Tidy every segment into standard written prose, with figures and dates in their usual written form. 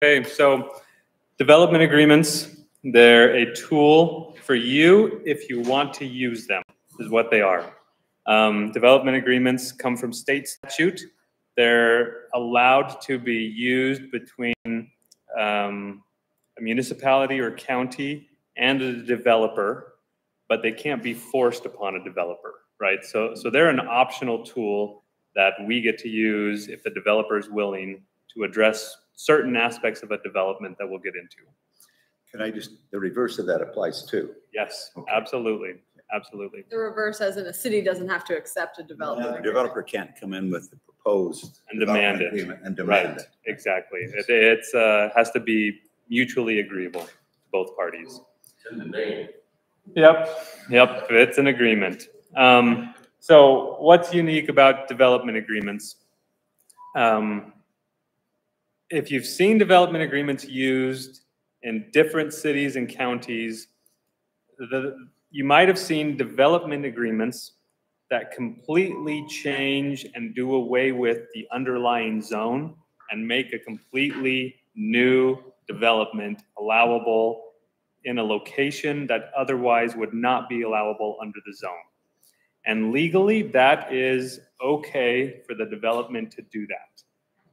Okay, so development agreements, they're a tool for you if you want to use them, is what they are. Development agreements come from state statute. They're allowed to be used between a municipality or county and a developer, but they can't be forced upon a developer, right? So they're an optional tool that we get to use if the developer is willing to address certain aspects of a development that we'll get into. Can I just, the reverse of that applies too? Yes, okay. Absolutely. Absolutely. The reverse, as in a city doesn't have to accept a development. The developer can't come in with the proposed and demand it. And demand right. It. Exactly. It has to be mutually agreeable to both parties. It's in the name. Yep. It's an agreement. So what's unique about development agreements? If you've seen development agreements used in different cities and counties, you might have seen development agreements that completely change and do away with the underlying zone and make a completely new development allowable in a location that otherwise would not be allowable under the zone. And legally, that is okay for the development to do that.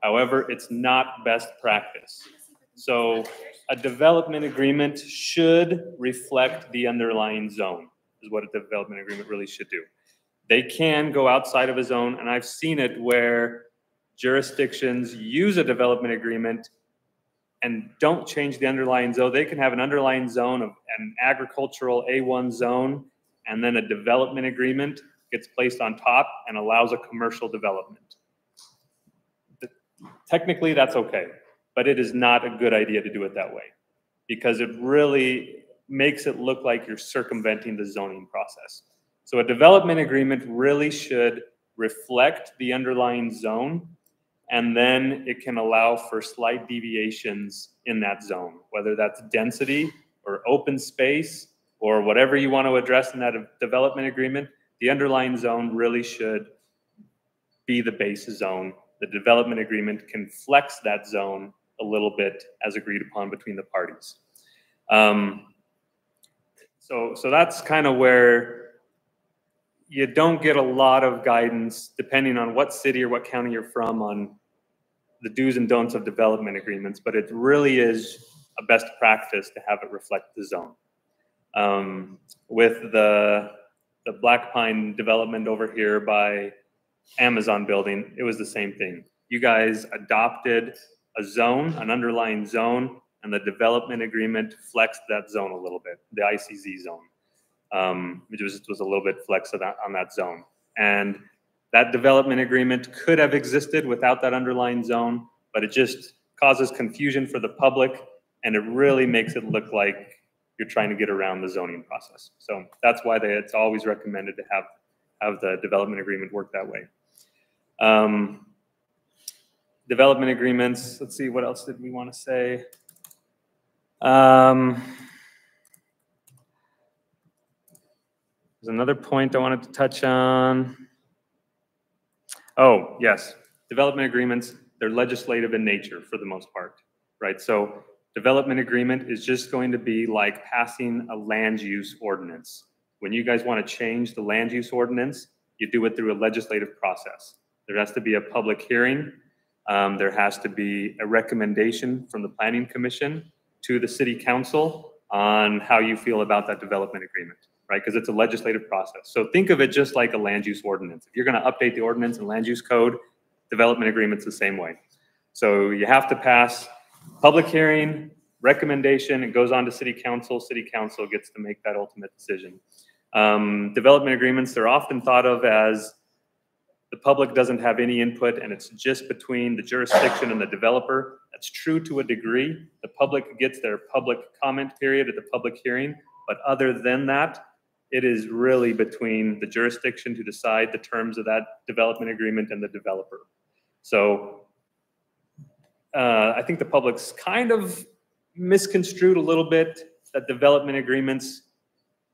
However, it's not best practice. So a development agreement should reflect the underlying zone, is what a development agreement really should do. They can go outside of a zone, and I've seen it where jurisdictions use a development agreement and don't change the underlying zone. They can have an underlying zone of an agricultural A1 zone, and then a development agreement gets placed on top and allows a commercial development. Technically, that's okay, but it is not a good idea to do it that way because it really makes it look like you're circumventing the zoning process. So a development agreement really should reflect the underlying zone, and then it can allow for slight deviations in that zone, whether that's density or open space or whatever you want to address in that development agreement. The underlying zone really should be the base zone. The development agreement can flex that zone a little bit as agreed upon between the parties. So that's kind of where you don't get a lot of guidance, depending on what city or what county you're from, on the do's and don'ts of development agreements, but it really is a best practice to have it reflect the zone. With the Black Pine development over here by Amazon building, it was the same thing. You guys adopted a zone, an underlying zone, and the development agreement flexed that zone a little bit, the ICZ zone, which was a little bit flex on that zone. And that development agreement could have existed without that underlying zone, but it just causes confusion for the public, and it really makes it look like you're trying to get around the zoning process. So that's why it's always recommended to have the development agreement work that way. Development agreements, let's see, what else did we want to say? There's another point I wanted to touch on. Oh, yes, development agreements, they're legislative in nature for the most part, right? So development agreement is just going to be like passing a land use ordinance. When you guys want to change the land use ordinance, you do it through a legislative process. There has to be a public hearing. There has to be a recommendation from the Planning Commission to the City Council on how you feel about that development agreement, right? Because it's a legislative process. So think of it just like a land use ordinance. If you're going to update the ordinance and land use code, development agreement's the same way. So you have to pass public hearing, recommendation, it goes on to City Council. City Council gets to make that ultimate decision. Development agreements, they're often thought of as the public doesn't have any input and it's just between the jurisdiction and the developer. That's true to a degree. The public gets their public comment period at the public hearing, but other than that, it is really between the jurisdiction to decide the terms of that development agreement and the developer. So I think the public's kind of misconstrued a little bit that development agreements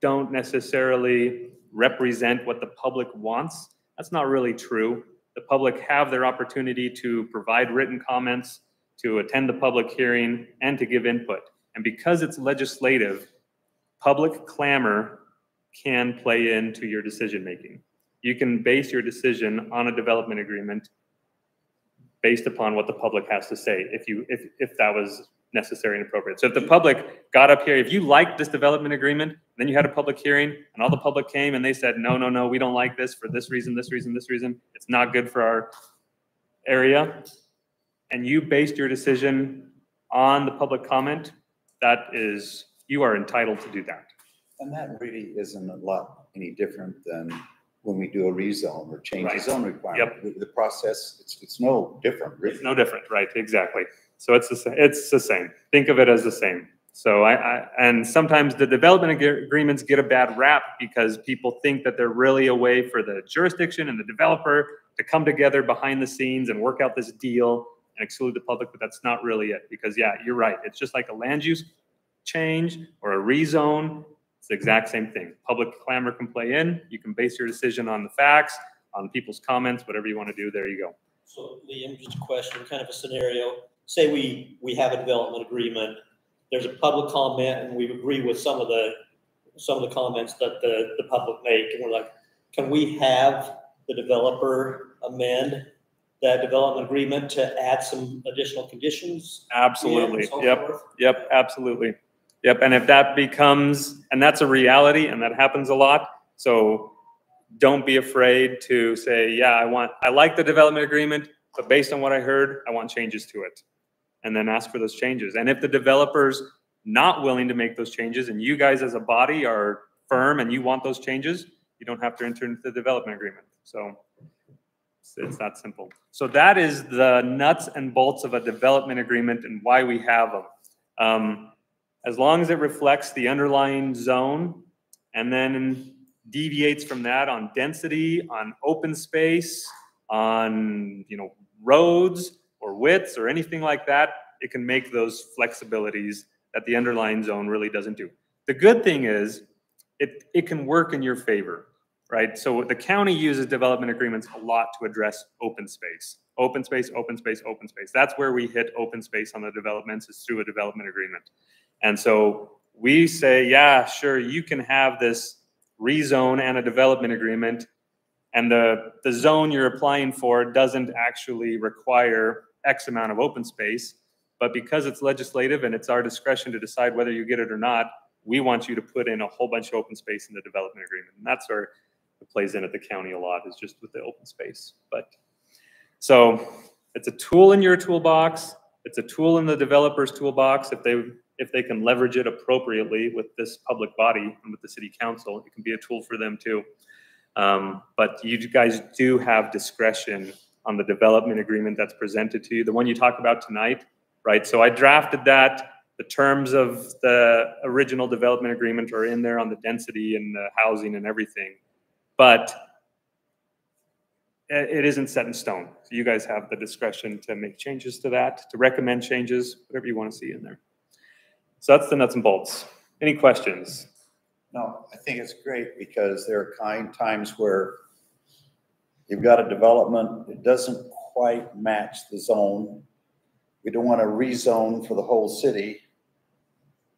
don't necessarily represent what the public wants. That's not really true. The public have their opportunity to provide written comments, to attend the public hearing, and to give input. And because it's legislative, public clamor can play into your decision-making. You can base your decision on a development agreement based upon what the public has to say, if that was necessary and appropriate. So if the public got up here, if you liked this development agreement, then you had a public hearing, and all the public came and they said, no, no, no, we don't like this for this reason, this reason, this reason, it's not good for our area, and you based your decision on the public comment, you are entitled to do that. And that really isn't a lot any different than when we do a rezone or change the zone requirement. Yep. The process, it's no different, really. It's no different, right? Exactly. So it's the same. Think of it as the same. So and sometimes the development agreements get a bad rap because people think that they're really a way for the jurisdiction and the developer to come together behind the scenes and work out this deal and exclude the public, but that's not really it. Because yeah, you're right. It's just like a land use change or a rezone. It's the exact same thing. Public clamor can play in. You can base your decision on the facts, on people's comments, whatever you want to do. There you go. So Liam, just a question, kind of a scenario. Say we have a development agreement. There's a public comment, and we agree with some of the comments that the public make, and we're like, can we have the developer amend that development agreement to add some additional conditions? Absolutely. So Yep. forth? Yep. Absolutely. Yep. And if that becomes, and that's a reality, and that happens a lot. So don't be afraid to say, yeah, I like the development agreement, but based on what I heard, I want changes to it. And then ask for those changes. And if the developer's not willing to make those changes, and you guys as a body are firm and you want those changes, you don't have to enter into the development agreement. So it's that simple. So that is the nuts and bolts of a development agreement and why we have them. As long as it reflects the underlying zone and then deviates from that on density, on open space, on roads or widths or anything like that, it can make those flexibilities that the underlying zone really doesn't do. The good thing is it can work in your favor, right? So the county uses development agreements a lot to address open space. Open space, open space, open space. That's where we hit open space on the developments, is through a development agreement. And so we say, yeah, sure, you can have this rezone and a development agreement, and the zone you're applying for doesn't actually require X amount of open space, but because it's legislative and it's our discretion to decide whether you get it or not, we want you to put in a whole bunch of open space in the development agreement. And that's where it plays in at the county a lot, is just with the open space. But so it's a tool in your toolbox. It's a tool in the developer's toolbox. If they can leverage it appropriately with this public body and with the city council, it can be a tool for them too. But you guys do have discretion on the development agreement that's presented to you, the one you talk about tonight, right? So I drafted that. The terms of the original development agreement are in there on the density and the housing and everything, but it isn't set in stone. So you guys have the discretion to make changes to that, to recommend changes, whatever you want to see in there. So that's the nuts and bolts. Any questions? No, I think it's great because there are times where you've got a development, it doesn't quite match the zone. We don't want to rezone for the whole city.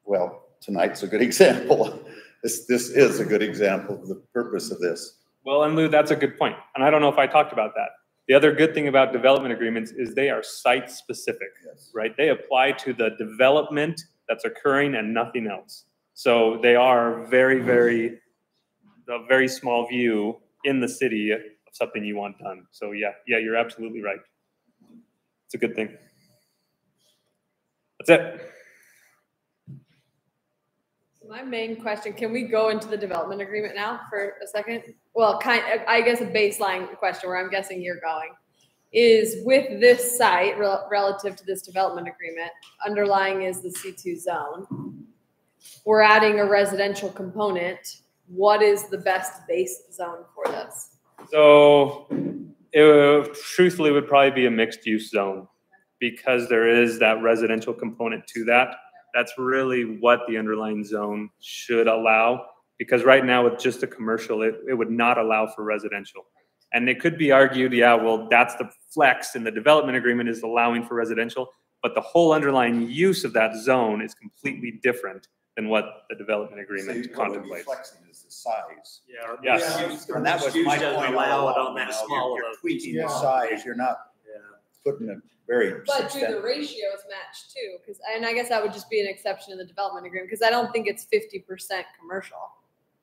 Well, tonight's a good example. This is a good example of the purpose of this. Well, and Lou, that's a good point. And I don't know if I talked about that. The other good thing about development agreements is they are site specific, yes, right? They apply to the development that's occurring and nothing else. So they are a very small view in the city of something you want done. So yeah, you're absolutely right. It's a good thing. That's it. My main question, can we go into the development agreement now for a second? Well, I guess a baseline question where I'm guessing you're going is, with this site relative to this development agreement, underlying is the C2 zone. We're adding a residential component. What is the best base zone for this? So it truthfully would probably be a mixed use zone, because there is that residential component to that. That's really what the underlying zone should allow, because right now with just a commercial, it would not allow for residential. And it could be argued, yeah, well, that's the flex in the development agreement, is allowing for residential, but the whole underlying use of that zone is completely different than what the development agreement See, what we're contemplates. flexing is the size. Yeah. or Yes. mixed use- And that was mixed my use doesn't point allow all it on along, that you know, small you're of a. tweaking the Yeah. size, you're not Yeah. putting a very But do the substantial. ratios match too? Because, and I guess that would just be an exception in the development agreement, because I don't think it's 50% commercial.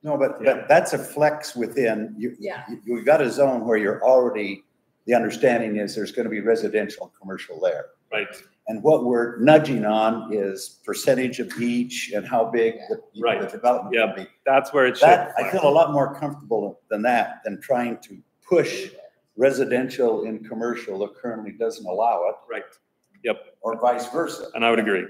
No, but Yeah. that's a flex within, Yeah. you've got a zone where you're already, the understanding is there's gonna be residential and commercial there. Right, And what we're nudging on is percentage of each and how big the Right. development Yeah. can be. that's where it should. That, I flex. feel a lot more comfortable than that, than trying to push residential in commercial that currently doesn't allow it, Right, yep, or vice versa. and I would agree.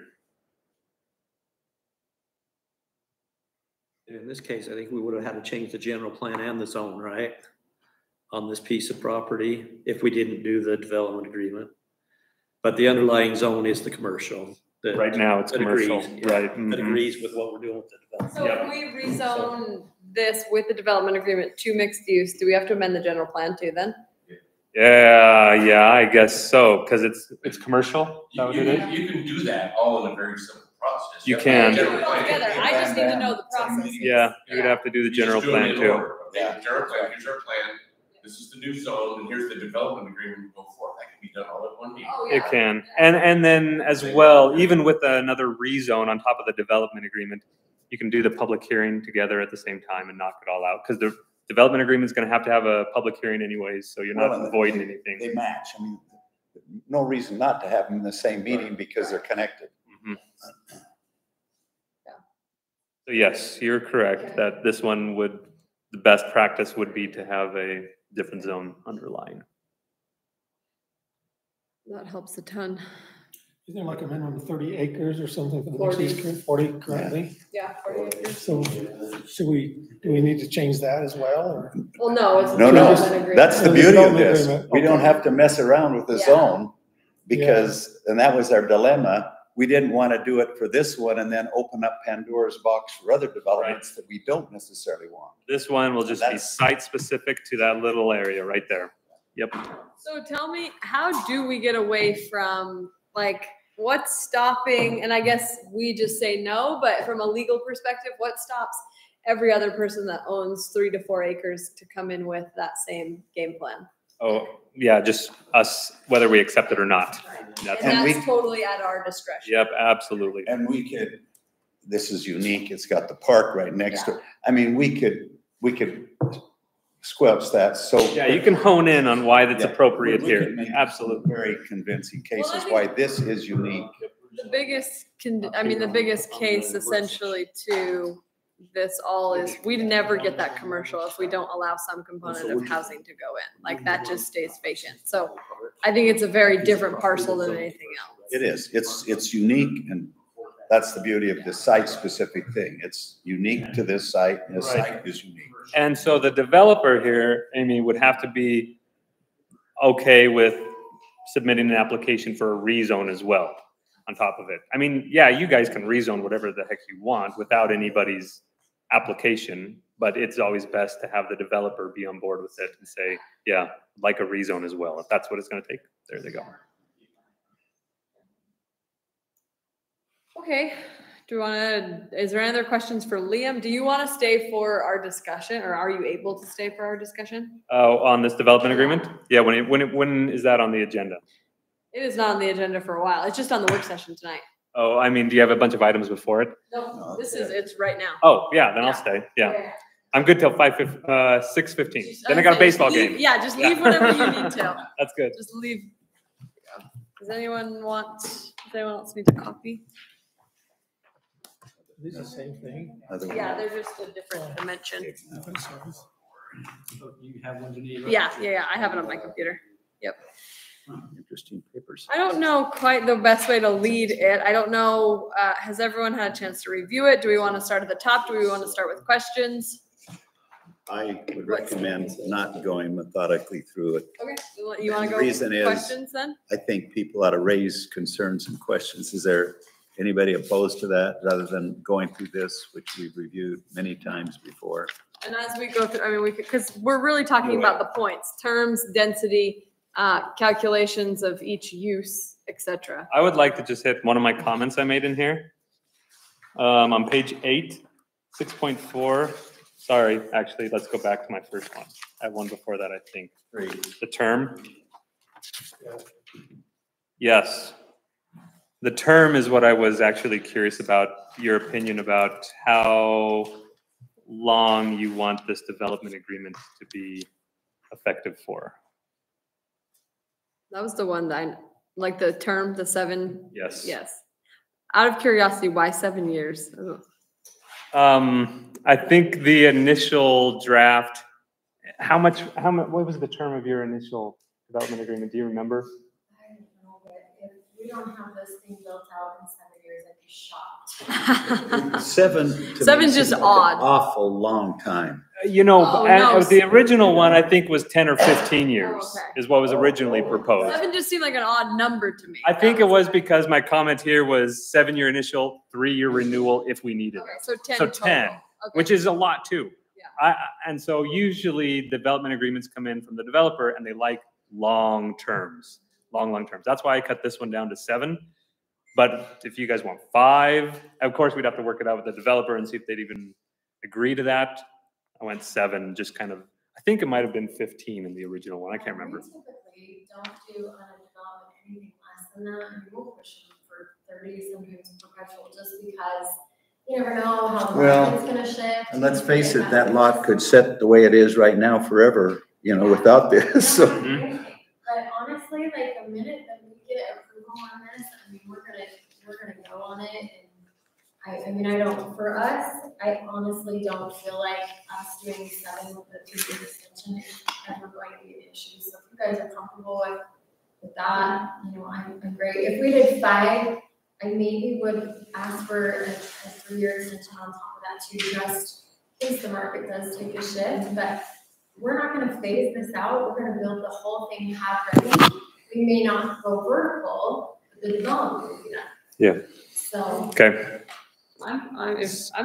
In this case, I think we would have had to change the general plan and the zone, right? On this piece of property, if we didn't do the development agreement. But the underlying zone is the commercial. that- Right now, it's that agrees, commercial, yeah, right, That mhm. agrees with what we're doing with the development. So Yep. if we rezone this with the development agreement to mixed use, do we have to amend the general plan too then? Yeah, I guess so, because it's commercial, is that what it is? You can do that all in a very simple process. You have to can. do Do general it all plan. together. I just need to know the process. Yeah, you would have to do the You just general do it plan in too. order. Okay, Yeah. general plan, here's our plan, this is the new zone, and here's the development agreement, go for it, that can be done all at one meeting. Oh, It yeah. can, and then as well, even with another rezone on top of the development agreement, you can do the public hearing together at the same time and knock it all out, because the development agreement is gonna have to have a public hearing anyways, so you're not Well, avoiding anything. They match. I mean, no reason not to have them in the same meeting because they're connected. Mhm. So yes, you're correct, that this one would, the best practice would be to have a different zone underlying. That helps a ton. Isn't there like a minimum of 30 acres or something for the 40. mixed use current, 40 currently? Yeah, 40 acres. So do we need to change that as well, or? Well, no, it's the No, no, development agreement. that's the Oh, the beauty of development this. agreement, We don't okay. have to mess around with the Yeah. zone because, and that was our dilemma. We didn't want to do it for this one and then open up Pandora's box for other developments that we don't necessarily want. This one will just be That's- site specific to that little area right there. Yep. So tell me, how do we get away from, like, what's stopping, and I guess we just say no, but from a legal perspective, what stops every other person that owns 3 to 4 acres to come in with that same game plan? Oh, yeah, just us, whether we accept it or not. That's, And And we- that's totally at our discretion. yep, absolutely. And we could, this is unique, it's got the park right next to it. I mean, we could squelch that so. Yeah, you can hone in on why that's Yeah. appropriate We could here. make Absolutely. Very convincing Well, I cases think- why this is unique. The biggest, the biggest case essentially to this all is we'd never get that commercial if we don't allow some component of housing to go in. Like, that just stays vacant. So I think it's a very different parcel than anything else. It is, it's unique, and that's the beauty of this site-specific thing. It's unique to this site, and this Right. site is unique. And so the developer here, Amy, would have to be okay with submitting an application for a rezone as well on top of it. I mean, yeah, you guys can rezone whatever the heck you want without anybody's application, but it's always best to have the developer be on board with it and say, yeah, I'd like a rezone as well. If that's what it's gonna take, there they go. Okay, do we wanna, is there any other questions for Liam? Do you wanna stay for our discussion, or are you able to stay for our discussion? Oh, on this development agreement? Yeah, when is that on the agenda? It is not on the agenda for a while. It's just on the work session tonight. Oh, I mean, do you have a bunch of items before it? No, this is, it's right now. Oh, yeah, then I'll stay. Yeah, I'm good till 6:15. Then I got a baseball Leave- game. Yeah, just leave whatever you need to. That's good. Just leave. Does anyone else need a copy? These are the same thing? Yeah, they're just a different dimension. So you have one you need, right? Yeah, I have it on my computer. Interesting papers. I don't know quite the best way to lead it. I don't know, has everyone had a chance to review it? Do we want to start at the top? Do we want to start with questions? I would recommend not going methodically through it. Okay, you want to The go reason is- questions then? I think people ought to raise concerns and questions. Is there anybody opposed to that, rather than going through this, which we've reviewed many times before? And as we go through, I mean, we could, because we're really talking about the points, terms, density, calculations of each use. etc. I would like to just hit one of my comments I made in here. On page 8, 6.4. Sorry, actually, let's go back to my first one. I have one before that, I think. The term. Yes. The term is what I was actually curious about, your opinion about how long you want this development agreement to be effective for. That was the one that I, like the term, the 7. Yes. Yes. Out of curiosity, why 7 years? I think the initial draft, what was the term of your initial development agreement? Do you remember? I don't know, but if we don't have this thing built out in 7 years, I'd be shocked. 7 to me Seven's seems just like an odd. awful long time. You know, Oh, no. the original one I think was 10 or 15 years Oh, okay. is what was originally proposed. 7 just seemed like an odd number to me. I think it was because my comment here was 7-year initial, 3-year renewal if we needed Okay, it. so 10 So total. 10, Okay. which is a lot too. Yeah. And so usually development agreements come in from the developer and they like long terms, long terms. That's why I cut this one down to 7. But if you guys want 5, of course we'd have to work it out with the developer and see if they'd even agree to that. I went 7, just kind of, I think it might have been 15 in the original one. I can't remember. We typically don't do on a development anything less than that, and we'll push them for 30, sometimes perpetual, just because you never know how the Well, market's gonna shift. And let's face it, that lot could sit the way it is right now forever, you know, without this, so. But honestly, like the minute that we get approval on this, I mean, we're gonna go on it, and I mean, I don't, for us, I honestly don't feel like us doing 7 with the 2-year extension is ever going to be an issue. So if you guys are comfortable with that, you know, I'm great. If we did 5, I maybe would ask for a 3-year extension on top of that too, just in case the market does take a shift. But we're not gonna phase this out. We're gonna build the whole thing half ready. We may not go vertical, but the development will be done. Yeah. So. Okay. I'm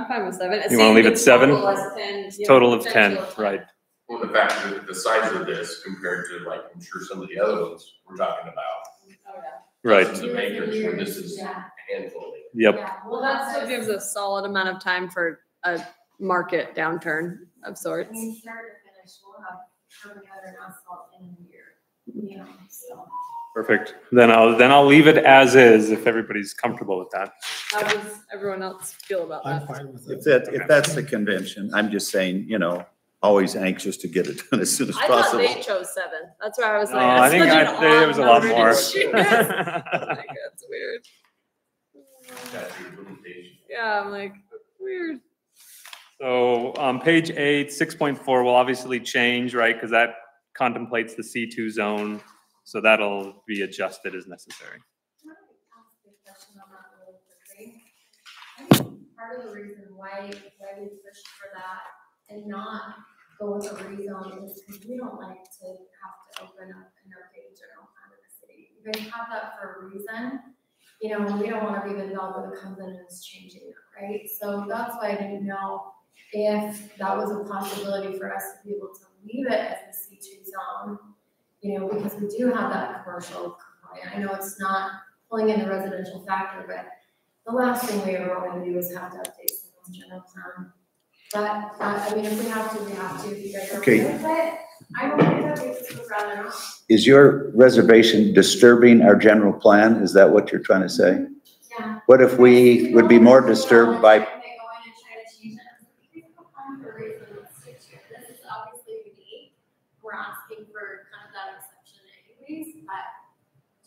fine with 7. You wanna leave it 7? Total as 10. Yeah, Total of 10, potential of 10. right. Well, the fact that the size of this compared to like, I'm sure some of the other ones we're talking about. Oh, yeah. Right. Dozens of acres when this is Yeah. a handful. Yep. Yeah, Well, that still gives a solid amount of time for a market downturn of I sorts. mean, start to finish, we'll have carbon fiber and asphalt in a year, you know, so. Perfect. Then I'll leave it as is if everybody's comfortable with that. How does everyone else feel about I'm that? fine with If it. if that's the convention, I'm just saying, you know, always anxious to get it done as soon as I thought possible. they chose 7. That's why I was No, like, I that's think such an there was a lot odd more. number to choose. Like, that's weird. Statute of limitations. Yeah, I'm like, weird. So on page 8, 6.4 will obviously change, right? Because that contemplates the C2 zone. So that'll be adjusted as necessary. Can I ask you a question on that really quickly? I think part of the reason why we pushed for that and not go with a rezone is because we don't like to have to open up an updated general plan of the city. You guys have that for a reason. You know, we don't want to be the developer that comes in and is changing it, right? So that's why I didn't know if that was a possibility for us to be able to leave it as the C2 zone. You know, because we do have that commercial component. I know it's not pulling in the residential factor, but the last thing we ever want to do is have to update someone's general plan. But, I mean, if we have to, we have to. If you guys are okay with it, I'm okay with it. We just would rather not. Is your reservation disturbing our general plan? Is that what you're trying to say? Yeah. What if we would be more disturbed by, They go in and try to change it. This is obviously unique. We're asking for kind of that exception anyways, but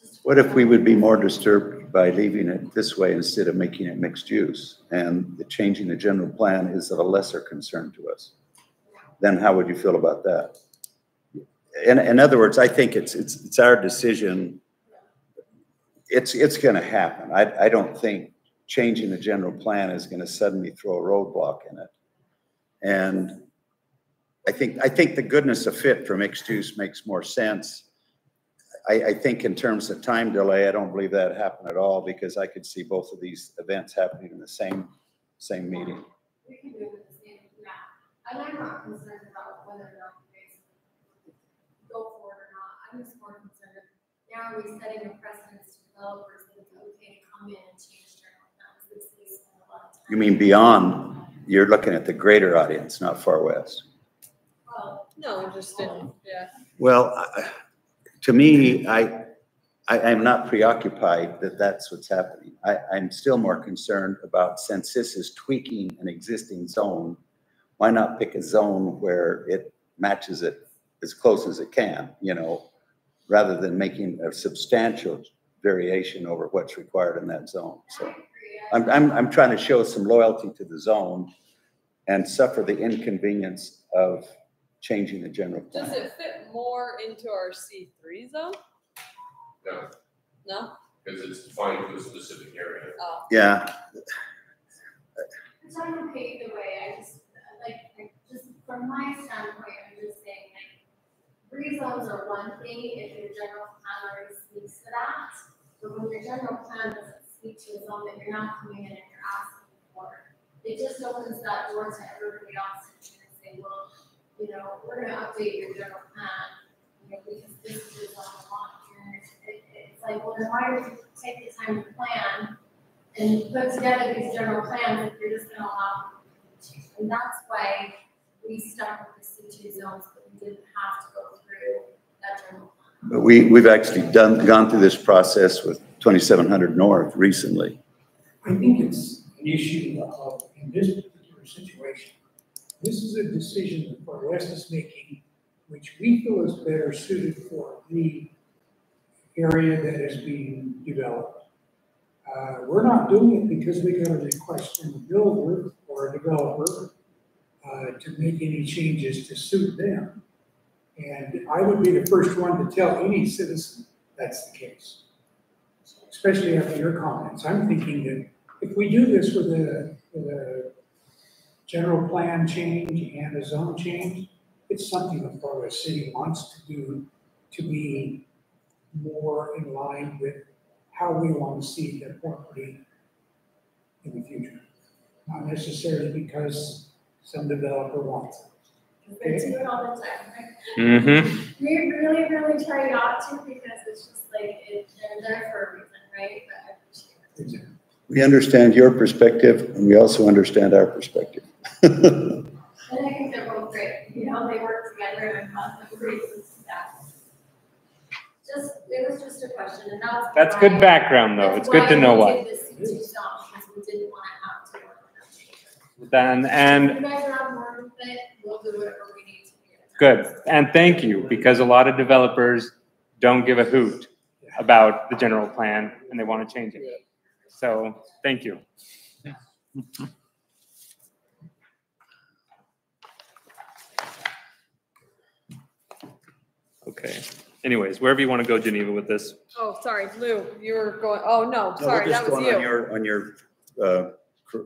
just. what if we would be more disturbed by leaving it this way instead of making it mixed use? And the changing the general plan is of a lesser concern to us. Then how would you feel about that? In other words, I think it's our decision. It's gonna happen. I don't think changing the general plan is gonna suddenly throw a roadblock in it. And I think the goodness of fit for mixed use makes more sense. I think in terms of time delay, I don't believe that happened at all because I could see both of these events happening in the same meeting. We can do it at the same, yeah. And I'm not concerned about whether or not you guys go for it or not. I'm just more concerned of now are we setting a precedence to developers that it's okay to come in and change general plans, because they spend a lot of time. You mean beyond, you're looking at the greater audience, not Far West. Well, No, just in, yeah. Well, to me, I'm not preoccupied that that's what's happening. I'm still more concerned about, since this is tweaking an existing zone, why not pick a zone where it matches it as close as it can, you know, rather than making a substantial variation over what's required in that zone. So I'm trying to show some loyalty to the zone and suffer the inconvenience of changing the general plan. Does it fit more into our C3 zone? No, No? because it's defined to a specific area. Oh. Yeah, Which I'm okay either way, I just, just from my standpoint, I'm just saying, rezones are one thing if your general plan already speaks to that. But when your general plan doesn't speak to a zone that you're not coming in and you're asking for, it just opens that door to everybody else to say, well, you know, we're gonna update your general plan, you know, because this is on the launch. It's like, well, then why would you take the time to plan and put together these general plans if you're just gonna allow them to change? And that's why we stuck with the C2 zones, but we didn't have to go through that general plan. but we've actually gone through this process with 2700 North recently. I think it's an issue of, in this particular situation, this is a decision that Far West is making, which we feel is better suited for the area that is being developed. We're not doing it because we got a request from a builder or a developer to make any changes to suit them. And I would be the first one to tell any citizen that's the case, especially after your comments. I'm thinking that if we do this with a general plan change and a zone change, it's something that Far West City wants to do to be more in line with how we want to see their property in the future. Not necessarily because some developer wants it. They do it all the time, right? Mm-hmm. We really, really try not to, because it's just like, they're there for a reason, right? But I appreciate it. Exactly. We understand your perspective and we also understand our perspective. And I think they're both great, you know, they work together and have a great staff. Just, it was just a question, and That's good background, though. It's good to know why. That's why we did this C2 zone, because we didn't want to have to. Then, If and you guys are on board with it, we'll do whatever we need to do. good. And thank you, because a lot of developers don't give a hoot about the general plan and they want to change it. So, thank you. Okay. Anyways, wherever you want to go, Geneva, with this. Oh, sorry, Lou, you were going, oh, no, sorry, that was you. On your,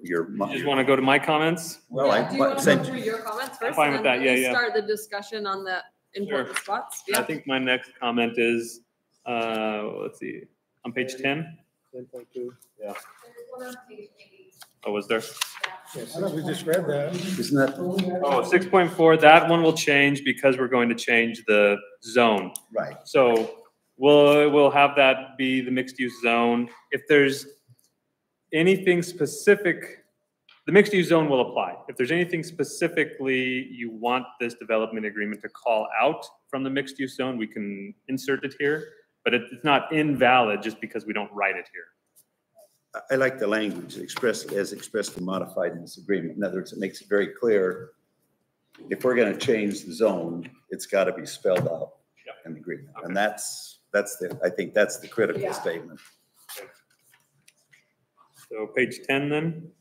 You just want to go to my comments? well, Yeah, do you want to same- go through your comments first? fine with and then that, yeah, we yeah. Start the discussion on the important spots, I yeah. think my next comment is, let's see, on page 10. 10.2, yeah. There's one on page 8. Oh, was there? Yes, we just read that. Isn't that Oh, 6.4, that one will change because we're going to change the zone. right? So we'll have that be the mixed use zone. If there's anything specific, the mixed use zone will apply. If there's anything specifically you want this development agreement to call out from the mixed use zone, we can insert it here, but it's not invalid just because we don't write it here. I like the language expressed and modified in this agreement. In other words, it makes it very clear, if we're gonna change the zone, it's gotta be spelled out in the agreement. And that's I think that's the critical Yeah. statement. So page 10 then.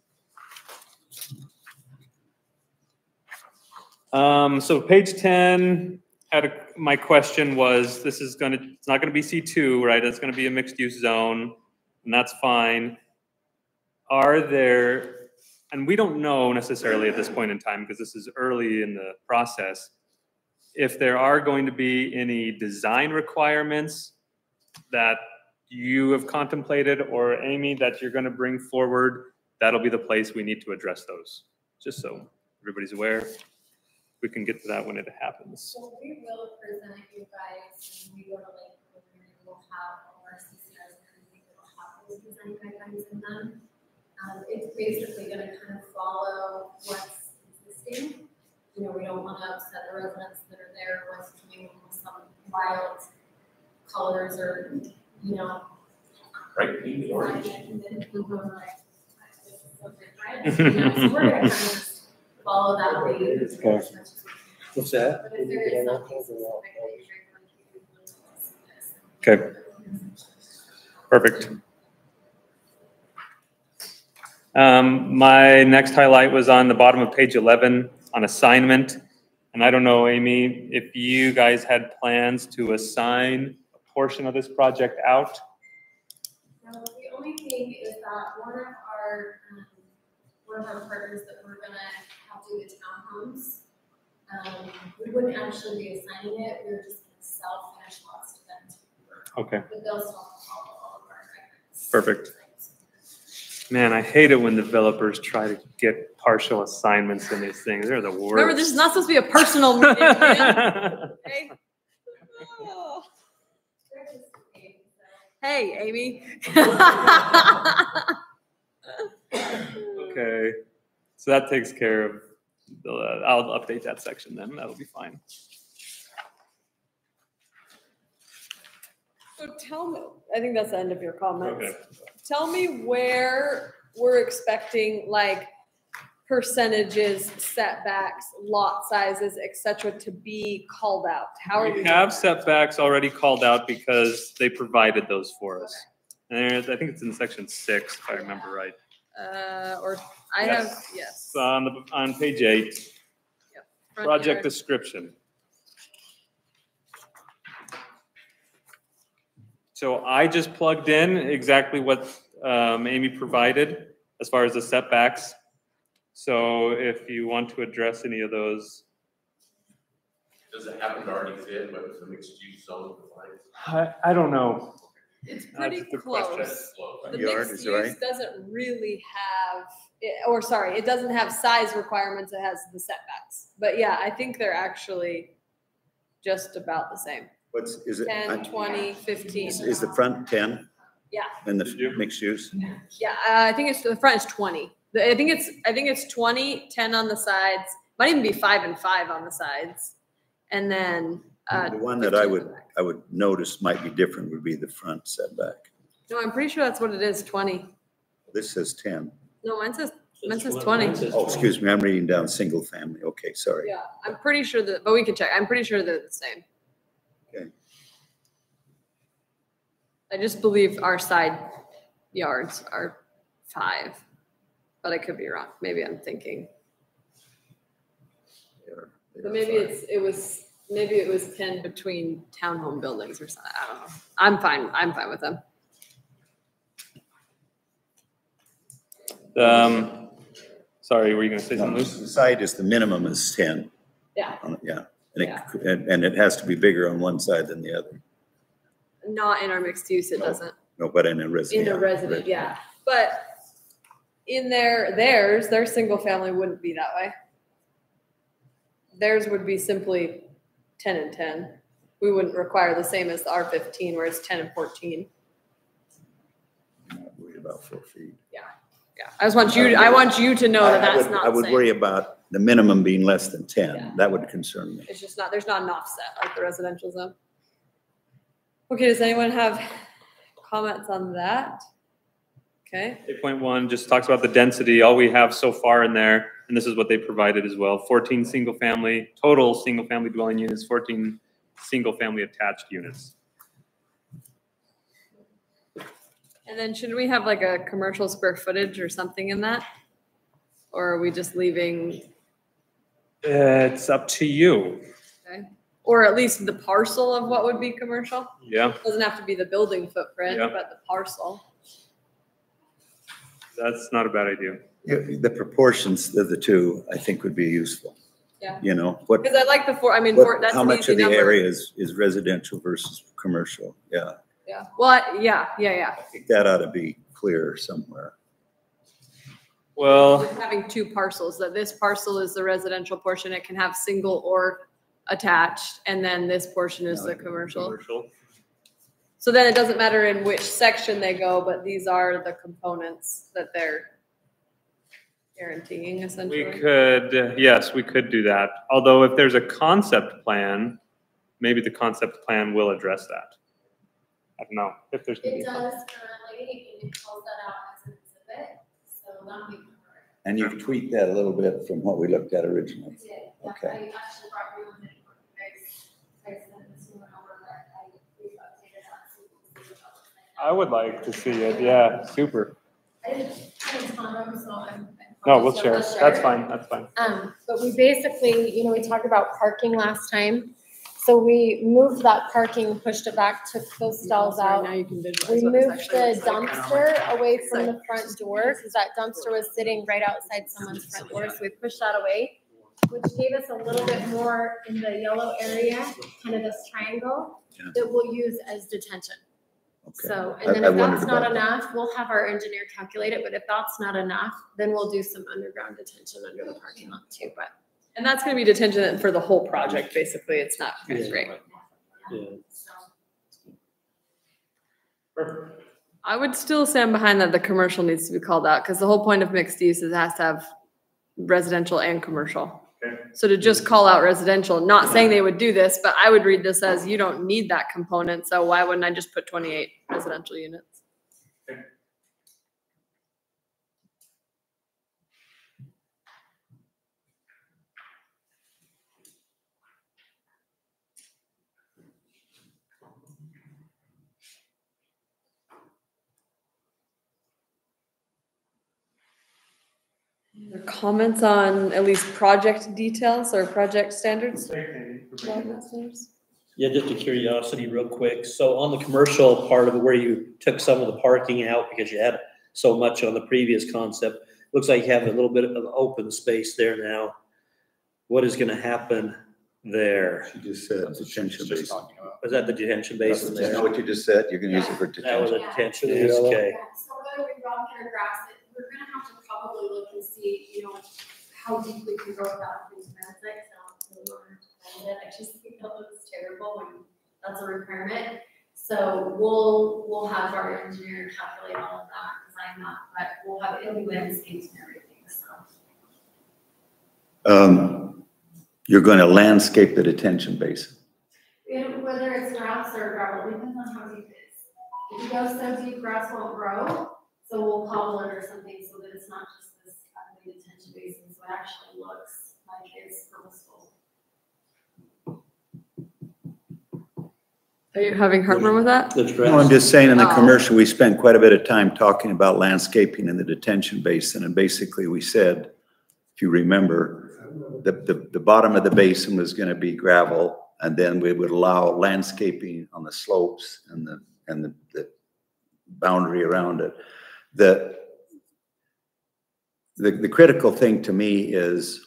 So page 10 my question was, it's not gonna be C2, right? It's gonna be a mixed use zone, and that's fine. Are there, and we don't know necessarily at this point in time, because this is early in the process, if there are going to be any design requirements that you have contemplated, or Amy, that you're gonna bring forward, that'll be the place we need to address those, just so everybody's aware. We can get to that when it happens. So we will present you guys, and we will we'll have all our CCRs and everything design guidelines in them. It's basically gonna kind of follow what's existing. You know, we don't wanna upset the residents that are there with coming with some wild colors or, you know. Right, pink and orange. And then people are like, this is so different. You know, so we're gonna kind of just follow that lead. as much as we can. What's that? But if there is something specific that you're going to do this. Okay, perfect. My next highlight was on the bottom of page 11 on assignment. And I don't know, Amy, if you guys had plans to assign a portion of this project out? No, the only thing is that one of our partners that we're gonna have do the townhomes, we wouldn't actually be assigning it, we were just gonna sell finished lots to them. Okay, But they'll still follow all of our guidelines. perfect. Man, I hate it when developers try to get partial assignments in these things. They're the worst. Remember, this is not supposed to be a personal meeting. Man. Okay? Oh. They're just okay, so. Hey, Amy. Okay, so that takes care of, I'll update that section then, that'll be fine. So tell me, I think that's the end of your comments. Okay. Tell me where we're expecting like percentages, setbacks, lot sizes, et cetera, to be called out. How are we? We have setbacks already called out because they provided those for us. And I think it's in section 6, if I remember right. Or I Yes. have, yes. So on page 8, Front project yard. description. So I just plugged in exactly what Amy provided as far as the setbacks. So if you want to address any of those, Does it happen to already fit what the mixed use zone defines? I don't know. It's That's pretty a good close. question. The Yard mixed is right. use doesn't really have, it doesn't have size requirements, it has the setbacks. But yeah, I think they're actually just about the same. Is it? 10, 20, 15. Is the front 10? Yeah. And the mixed use? Yeah, I think the front is 20. I think it's 20, 10 on the sides, might even be 5 and 5 on the sides. And then, The one that 15 on the back. I would notice might be different would be the front setback. No, I'm pretty sure that's what it is, 20. This says 10. No, mine says 20. Oh, excuse me, I'm reading down single family. Okay, sorry. Yeah, I'm pretty sure that, but we can check. I'm pretty sure they're the same. Okay. I just believe our side yards are 5, but I could be wrong. Maybe I'm thinking, but maybe it was 10 between townhome buildings or something. I don't know. I'm fine with them. Sorry, were you gonna say No, something, the Luce? side is the minimum is 10. Yeah. Yeah, and it has to be bigger on one side than the other. Not in our mixed use, it No. doesn't. No, but in a resident. In a resident, yeah. But in their single family wouldn't be that way. Theirs would be simply 10 and 10. We wouldn't require the same as the R15 where it's 10 and 14. I'm not worried about 4 feet. Yeah. I want you to know that that's not I the would same. worry about the minimum being less than 10. Yeah. That would concern me. It's just not, there's not an offset like the residential zone. Okay, does anyone have comments on that? Okay, 8.1 just talks about the density. All we have so far in there, and this is what they provided as well, 14 total single family dwelling units, 14 single family attached units. and then should we have like a commercial square footage or something in that? Or are we just leaving, It's up to you. okay? Or at least the parcel of what would be commercial? Yeah, Doesn't have to be the building footprint, Yeah. but the parcel. that's not a bad idea. Yeah, the proportions of the two, I think, would be useful. Yeah. You know, what, Because I like the that's how an much easy of the number. area is residential versus commercial? Yeah, Yeah, well, yeah. I think that ought to be clear somewhere. Well, With having 2 parcels, that this parcel is the residential portion, it can have single or attached, and then this portion is the commercial. So then it doesn't matter in which section they go, but these are the components that they're guaranteeing essentially. We could, yes, we could do that. Although if there's a concept plan, maybe the concept plan will address that. I don't know if there's gonna be. It does currently, and it calls that out as an exhibit, so that'll be covered. And you've tweaked that a little bit from what we looked at originally. Yeah, Okay. I actually brought you with it for you guys sent this one over, but we've updated that. So you can see what that looks like. I would like to see it, yeah, super. I didn't ton of them, so I'm. No, we'll share, that's fine, that's fine. But we basically, you know, we talked about parking last time. So we moved that parking, and pushed it back, took those stalls out. Now you can visualize We what this moved actually the looks like. dumpster away from the front door, because that dumpster was sitting right outside someone's front door, so we pushed that away, which gave us a little bit more in the yellow area, kind of this triangle, Yeah. that we'll use as detention. Okay. So, I- and then I if wondered that's not about that. enough, we'll have our engineer calculate it, but if that's not enough, then we'll do some underground detention under the parking lot too, but. And that's gonna be detention for the whole project, basically. It's not Yeah. great. Yeah. I would still stand behind that the commercial needs to be called out, because the whole point of mixed use is it has to have residential and commercial. Okay. So to just call out residential, not saying they would do this, but I would read this as you don't need that component, so why wouldn't I just put 28 residential units? Comments on at least project details or project standards? Development standards? Yeah, just a curiosity real quick. So on the commercial part of it, where you took some of the parking out because you had so much on the previous concept, looks like you have a little bit of open space there now. What is gonna happen there? She just said detention basin. Was that the detention That's basin there? what you just said, you're gonna use it for That was detention. a detention, Yeah. basin, okay. Yeah, so whether we rock it or grass it, we're gonna have to probably look and see, you know, how deep we can go without things transect, so we don't have to it. I just think that looks terrible when that's a requirement. So we'll have our engineer calculate all of that, because I'm not, but we'll have, it'll be landscaped and everything, so. You're gonna landscape the detention basin. Whether it's grass or gravel, it depends on how deep it is. If it goes so deep, grass won't grow, so we'll cobble it or something so that it's not just this ugly detention basin, so it actually looks like it's purposeful. Are you having heartburn with that? That's No, I'm grass. just saying in the Oh. commercial, we spent quite a bit of time talking about landscaping in the detention basin, and basically we said, if you remember, the bottom of the basin was gonna be gravel, and then we would allow landscaping on the slopes and the boundary around it. The critical thing to me is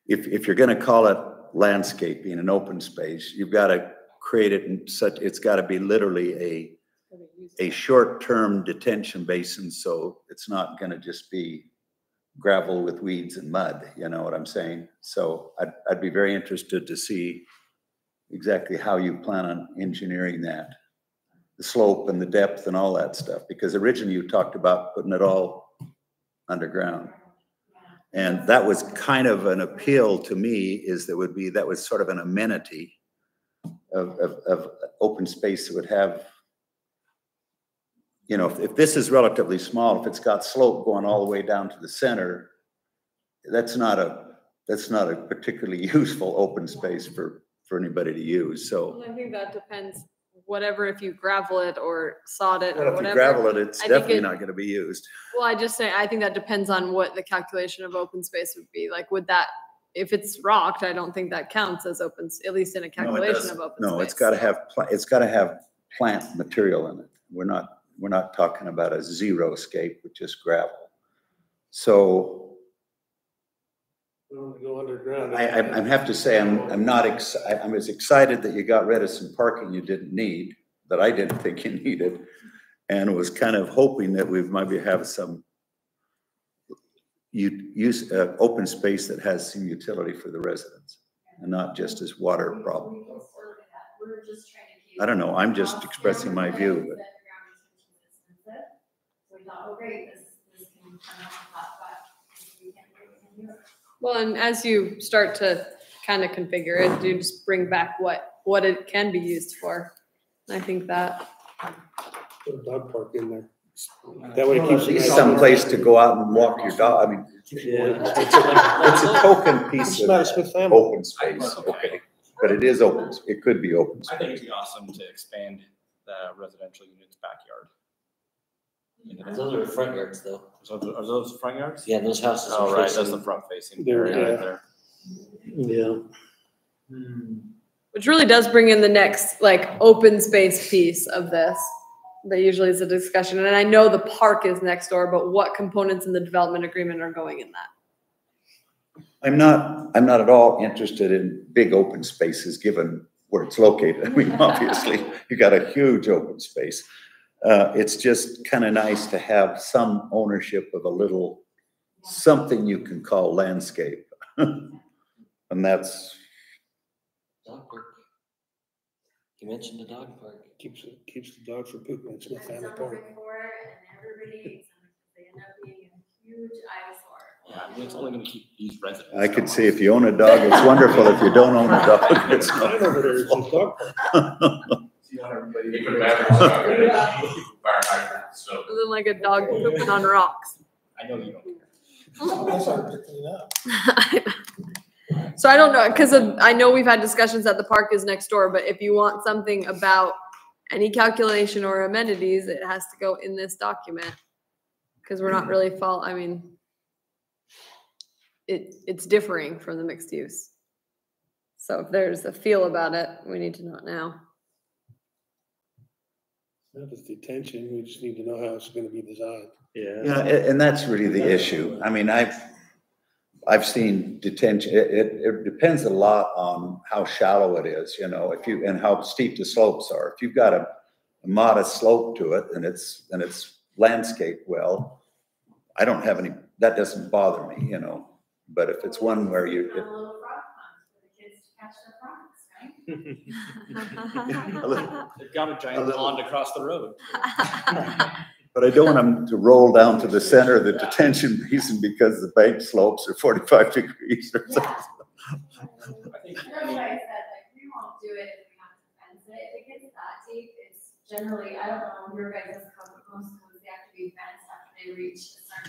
if you're gonna call it landscaping and open space, you've gotta create it in such, it's gotta be literally a short-term detention basin, so it's not gonna just be gravel with weeds and mud, you know what I'm saying? So I'd be very interested to see exactly how you plan on engineering that, the slope and the depth and all that stuff, because originally you talked about putting it all underground. And that was kind of an appeal to me, is that was sort of an amenity of open space that would have, you know, if this is relatively small, if it's got slope going all the way down to the center, that's not a particularly useful open space for anybody to use, so. Well, I think that depends, whatever, if you gravel it or sod it Well, or if you whatever. gravel it, it's I think definitely it- not gonna be used. Well, I just say, I think that depends on what the calculation of open space would be. Like, would that, if it's rocked, I don't think that counts as open, at least in a No, it calculation doesn't. of open space. No, it's gotta have plant material in it. We're not talking about a zero scape with just gravel. So Go underground. I have to say, I'm as excited that you got rid of some parking you didn't need, that I didn't think you needed, and was kind of hoping that we maybe have some use open space that has some utility for the residents, and not just as water problem. We're just trying to keep I don't know, I'm just expressing my view, but. So we thought, oh, great, this can turn out but we can't do it. Well, and as you start to kind of configure it, you just bring back what it can be used for. And I think that. Put a dog park in there. That way it At keeps. least someplace to go out and walk your dog. I mean, it's a token piece It's not a of Smith family. open space, okay? But it is open, it could be open I think it'd space. be awesome to expand the residential unit's backyard. Those are front yards though. Are those front yards? Yeah, those houses are Oh, right, facing. that's the front facing There, area yeah. right there. Yeah. Which really does bring in the next like open space piece of this. That usually is a discussion. And I know the park is next door, but what components in the development agreement are going in that? I'm not at all interested in big open spaces, given where it's located. I mean, obviously, you got a huge open space. It's just kind of nice to have some ownership of a little, something you can call landscape. And that's, Dog park. You mentioned the dog park. Keeps the dog from pooping. It's Smith family Summer park. before, and everybody hates them because they end up being a huge eyesore. Yeah, I mean, it's only gonna keep these residents. I could say if you own a dog, it's wonderful. If you don't own a dog, it's not. Mine over there is a dog park. They put batteries on it, fire hydrant, so. Other than like a dog pooping on rocks. I know you don't care. That's hard to clean up. So I don't know, because I know we've had discussions that the park is next door, but if you want something about any calculation or amenities, it has to go in this document. Because we're not really I mean, it's differing from the mixed use. So if there's a feel about it, we need to know it now. Not just detention, we just need to know how it's gonna be designed. Yeah, and that's really the issue. I mean, I've seen detention, it depends a lot on how shallow it is, you know, and how steep the slopes are. If you've got a modest slope to it and it's landscaped well, I don't have any, that doesn't bother me, you know. But if it's one where A little frog pond for the kids to catch their frogs, right? They've got a giant pond across the road. But I don't want them to roll down to the center of the detention basin because the bank slopes are 45 degrees or something. That's why I said, like, we won't do it if we have to fence it. If it gets that deep, it's generally, I don't know, your guys' code, most codes, they have to be fenced after they reach a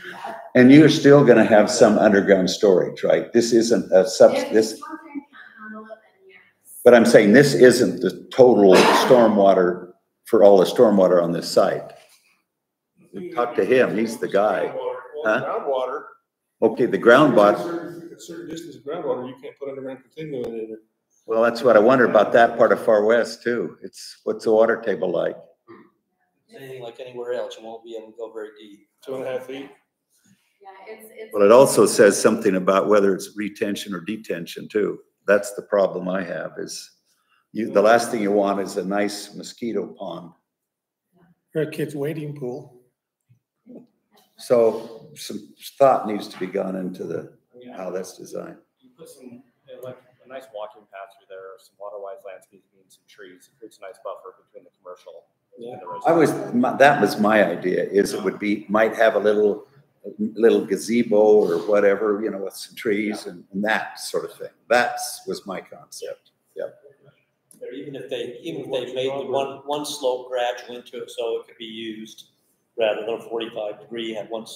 certain depth. And you're still gonna have some underground storage, right? This isn't a If this, the contract can't handle it, then yes. but I'm saying this isn't the total stormwater for all the stormwater on this site. Talk to him, he's the guy. Huh? Groundwater. Okay, the groundwater, A certain distance of groundwater, you can't put underground continuum in it. well, that's what I wonder about that part of Far West too. What's the water table like? Anything like anywhere else, you won't be able to go very deep. 2.5 feet. Yeah, it's. Well, it also says something about whether it's retention or detention too. That's the problem I have is the last thing you want is a nice mosquito pond. Or a kid's wading pool. So some thought needs to be gone into how that's designed. You put some, like, a nice walking path through there, some water-wise landscaping, some trees, it creates a nice buffer between the commercial and the residential. That was my idea, is it would be, might have a little gazebo or whatever, you know, with some trees and that sort of thing. That was my concept. Yep. Or even if they made the one slope gradual into it so it could be used rather than a 45-degree, have one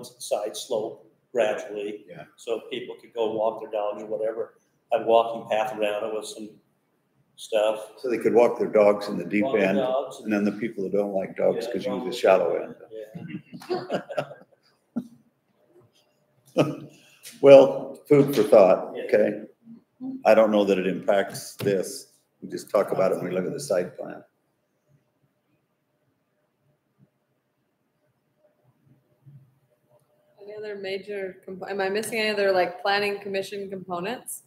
side slope gradually. Yeah. So people could go walk their dogs or whatever, have a walking path around it with some stuff. So they could walk their dogs in the deep Walk the end, dogs and then the people that don't like dogs Yeah, could use the dogs. shallow end. Yeah. Well, food for thought, Yeah. okay? I don't know that it impacts this. We just talk about it when we look at the site plan. Any other major, am I missing any other like planning commission components?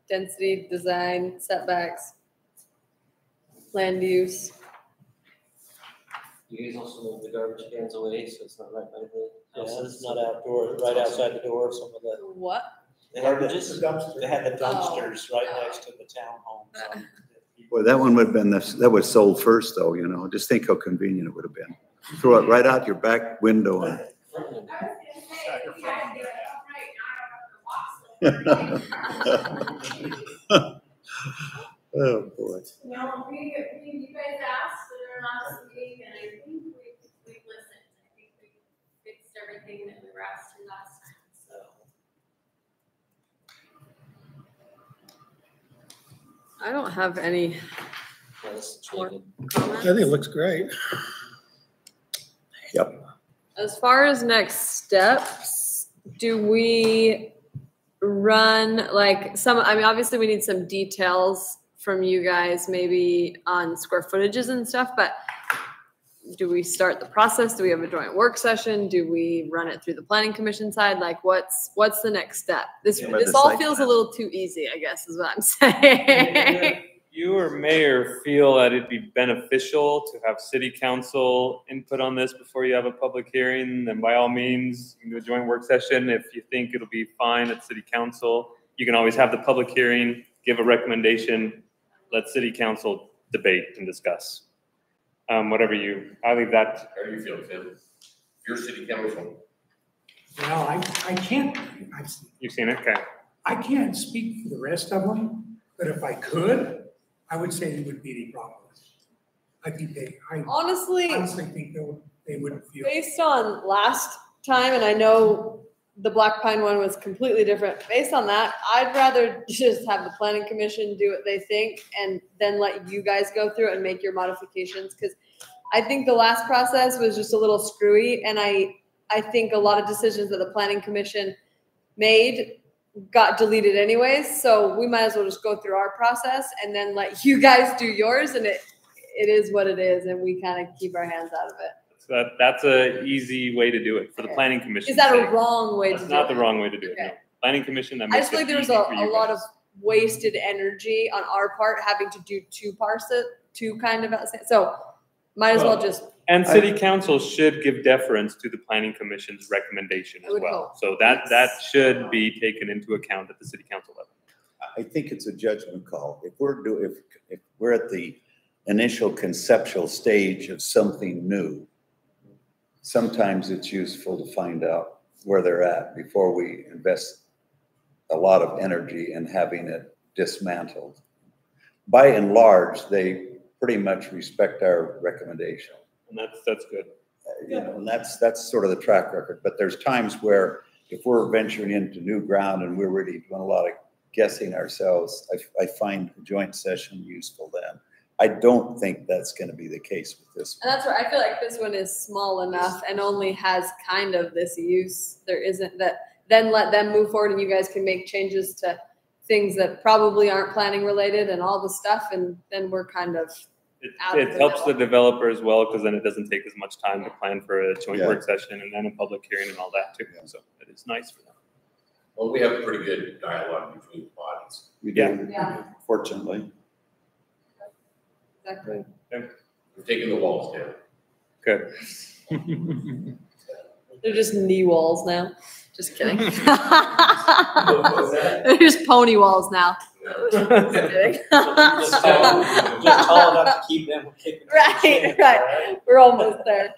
Density, design, setbacks, land use. You guys also move the garbage cans away, so it's not right by the Yeah, houses. it's not outdoor, right outside the door, some of the, What? they had the Dumpster. they had the dumpsters right next to the townhomes. Boy, that one would have been, that was sold first though, you know, just think how convenient it would have been. Throw it right out your back window. And oh, boy. No, you guys asked in our last meeting, and I think we listened. I think we fixed everything that we were asked to last time, so. I don't have any more I think it comments. looks great. Yep. As far as next steps, do we run like some, I mean, obviously we need some details from you guys, maybe on square footages and stuff, but do we start the process? Do we have a joint work session? Do we run it through the planning commission side? Like what's the next step? This all feels a little too easy, I guess, is what I'm saying. You or mayor feel that it'd be beneficial to have city council input on this before you have a public hearing, then by all means, you can do a joint work session. If you think it'll be fine at city council, you can always have the public hearing, give a recommendation, let city council debate and discuss. Whatever I leave that. How do you feel, Tim? Your city council. Well, I can't, You've seen it, okay. I can't speak for the rest of them, but if I could, I would say it would be any problem. I think I Honestly think they wouldn't feel. based on last time, and I know the Black Pine one was completely different. Based on that, I'd rather just have the planning commission do what they think and then let you guys go through it and make your modifications. Because I think the last process was just a little screwy, and I think a lot of decisions that the planning commission made got deleted anyways. So we might as well just go through our process and then let you guys do yours, and it is what it is, and we kind of keep our hands out of it. So that's a easy way to do it for the planning commission. Is that a wrong way to do it? That's not the wrong way to do it. Okay. No. Planning commission, that I makes just feel like it there was easy for a you lot of guys. wasted energy on our part having to do two kind of, so might as well just, And city council should give deference to the planning commission's recommendation I as would well. hope. So that should be taken into account at the city council level. I think it's a judgment call. If we're at the initial conceptual stage of something new, sometimes it's useful to find out where they're at before we invest a lot of energy in having it dismantled. By and large, they pretty much respect our recommendation. And that's good. You know, and that's sort of the track record. But there's times where if we're venturing into new ground and we're really doing a lot of guessing ourselves, I find a joint session useful then. I don't think that's going to be the case with this one. and that's where I feel like this one is small enough and only has kind of this use. There isn't that, then let them move forward and you guys can make changes to things that probably aren't planning related and all the stuff, and then we're kind of out of It the helps the middle. developer as well, because then it doesn't take as much time to plan for a joint Yeah. work session and then a public hearing and all that too. So it is nice for them. Well, we have a pretty good dialogue between the bodies. We do, Yeah. fortunately. Exactly. We're taking the walls down. Good. They're just knee walls now. Just kidding. was that? They're just pony walls now. Just kidding. Just tall enough to keep them from kicking. Right. We're almost there.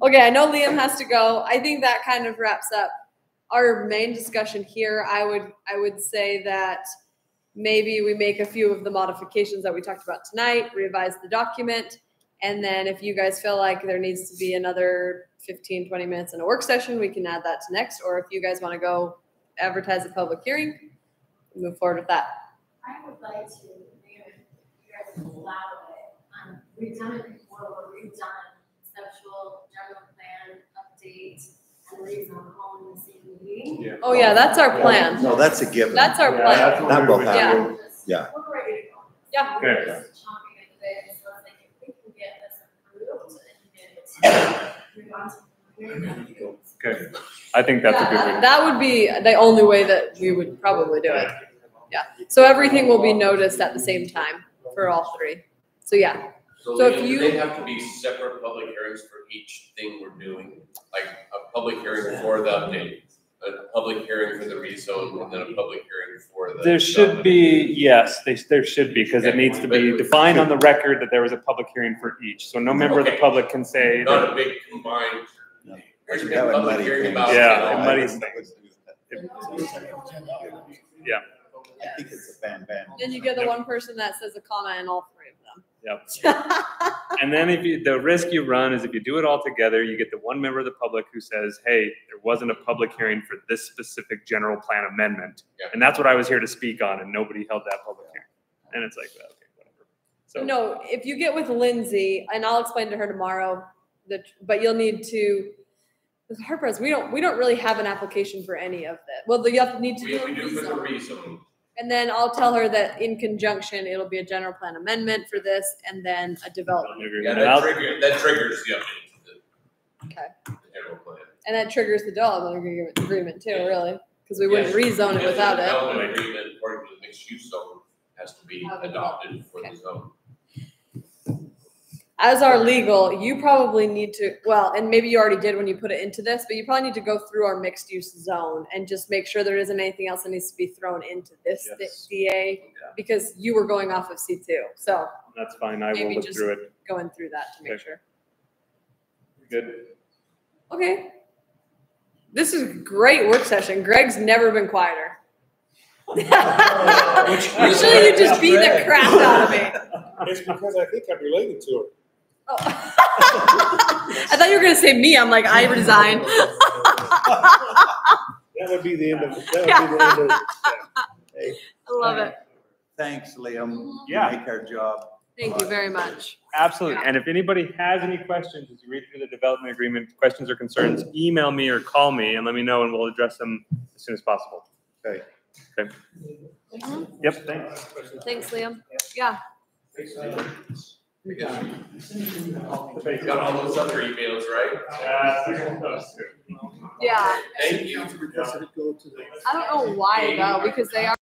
Okay, I know Liam has to go. I think that kind of wraps up our main discussion here. I would say that maybe we make a few of the modifications that we talked about tonight, revise the document, and then if you guys feel like there needs to be another 15, 20 minutes in a work session, we can add that to next. Or if you guys want to go advertise a public hearing, move forward with that. I would like to, you guys have allowed it, we've done it before, where we've done conceptual general plan update and rezone all in the same meeting. Oh yeah, that's our plan. No, that's a given. That's our plan. That will Yeah. happen. Yeah. We're ready to go. Yeah. Okay. We're just chomping at the bit, so I think if we can get this approved and get it, move on to the hearing. Okay. I think that's a good Yeah, way. that would be the only way that we would probably do it. Yeah. So everything will be noticed at the same time for all three. So yeah. So if do you- they have to be separate public hearings for each thing we're doing? Like a public hearing for the update a public hearing for the rezone and then a public hearing for the. There should be, yes, there should be, because it needs to be defined on the record that there was a public hearing for each. So no member of the Okay. public can say. Not a big combined, here's a big Have a public muddy hearing thing. about. Yeah, I it muddies wouldn't- things. I think it's a bam. Then you get the one person that says a comment in all three of them. Yep. And then the risk you run is if you do it all together, you get the one member of the public who says, hey, there wasn't a public hearing for this specific general plan amendment. Yeah. And that's what I was here to speak on, and nobody held that public hearing. And it's like, okay, whatever. So No, if you get with Lindsay, and I'll explain to her tomorrow, but you'll need to, with Harper's, we don't really have an application for any of that. Well, you have to need to We do a do for the rezone. rezone. And then I'll tell her that in conjunction, it'll be a general plan amendment for this and then a development. Yeah, And I'll- that triggers the update to Okay. the general plan. And that triggers the development agreement too, really, because we wouldn't rezone it Yes, without the it. development agreement according to the mixed use zone has to be adopted for the zone. As our legal, you probably need to, well, and maybe you already did when you put it into this, but you probably need to go through our mixed use zone and just make sure there isn't anything else that needs to be thrown into this Yes. DA, because you were going off of C2. So that's fine. I will Maybe look just- through it. going through that to make Okay. sure. Good. Okay. This is a great work session. Greg's never been quieter. Usually you just beat the crap out of me. It's because I think I'm related to her. Oh. I thought you were gonna say me. I'm like, I resign. That would be the end of, that would be Yeah. the end of. Hey, I love it. thanks, Liam. Yeah. Make our job. Thank you very much. Absolutely. And if anybody has any questions as you read through the development agreement, questions or concerns, email me or call me and let me know and we'll address them as soon as possible. Okay. Okay. Yep, thanks. Thanks, Liam. Yeah. You got all those other emails, right? Yeah. Thank you. I don't know why though, because they are.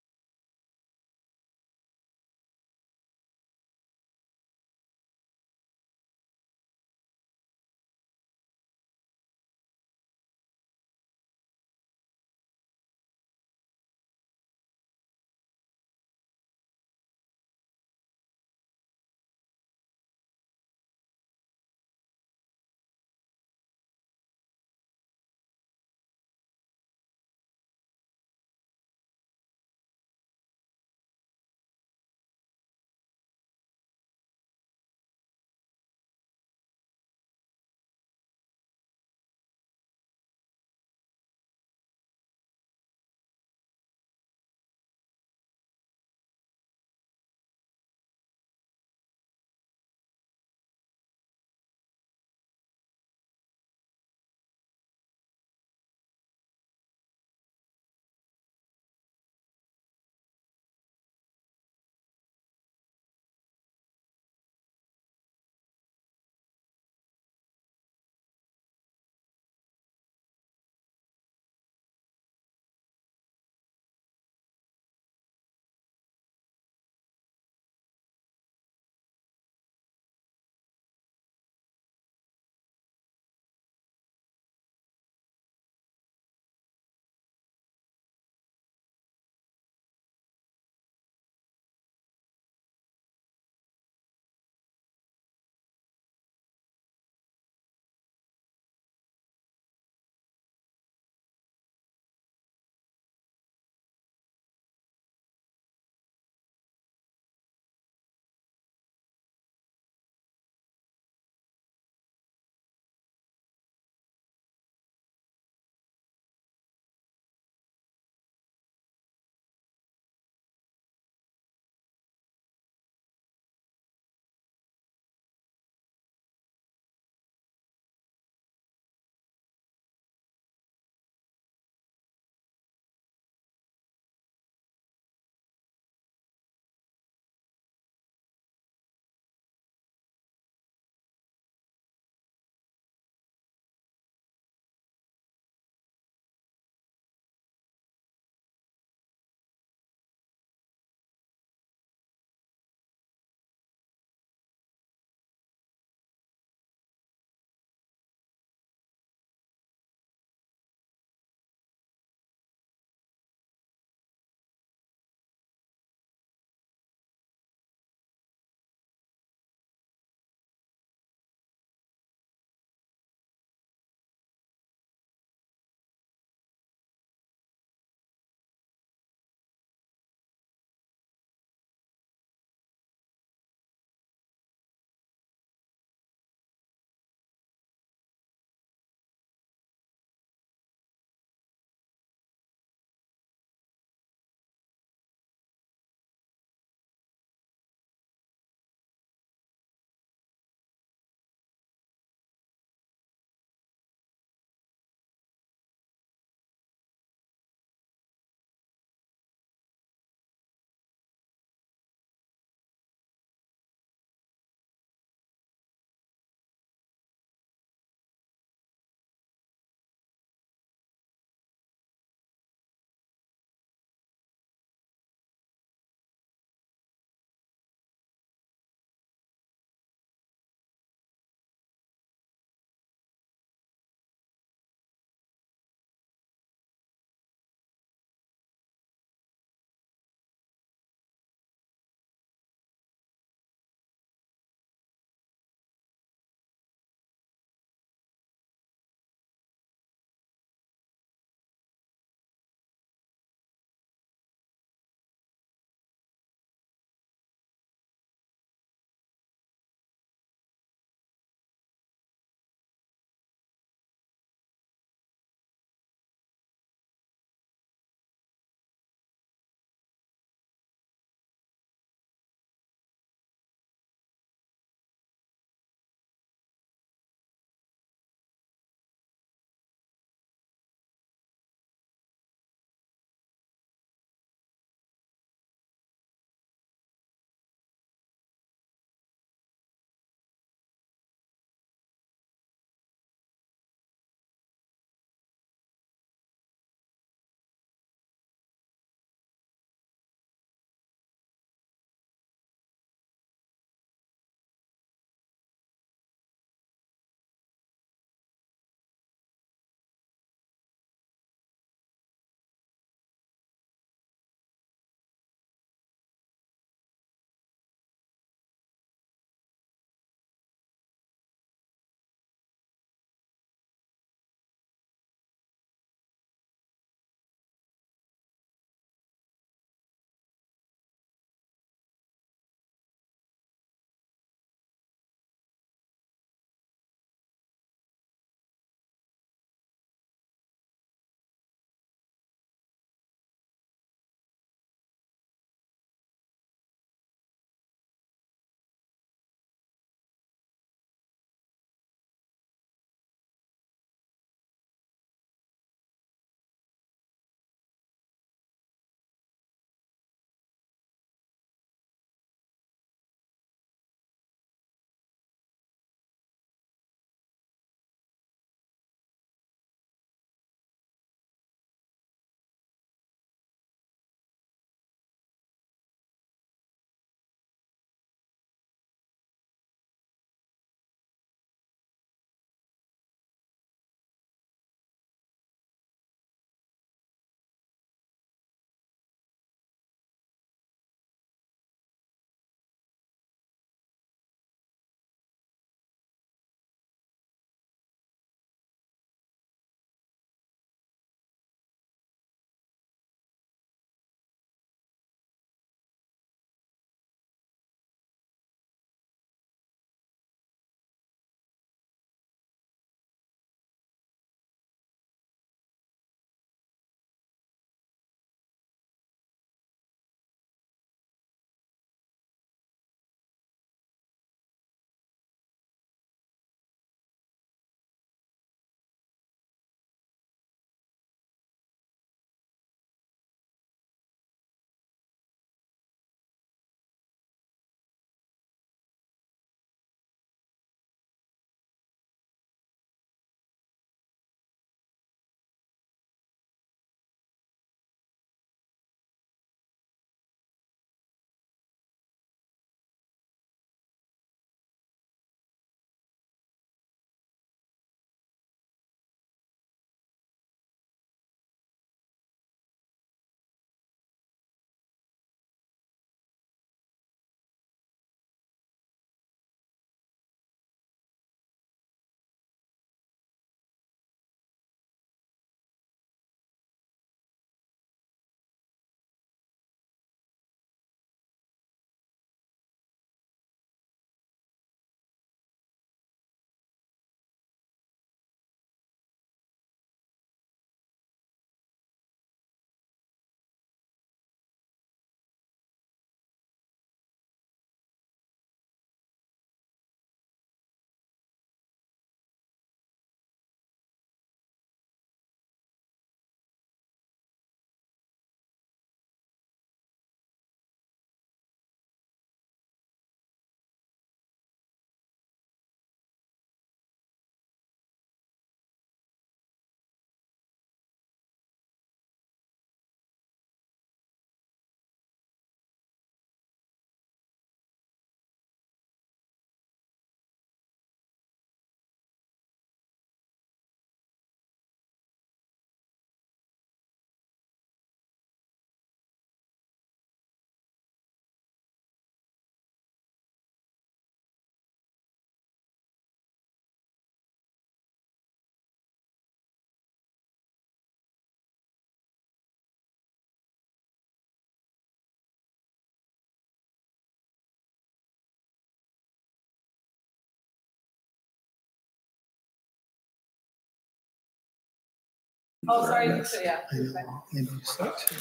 Oh, sorry, Yes. yeah. I know, and you such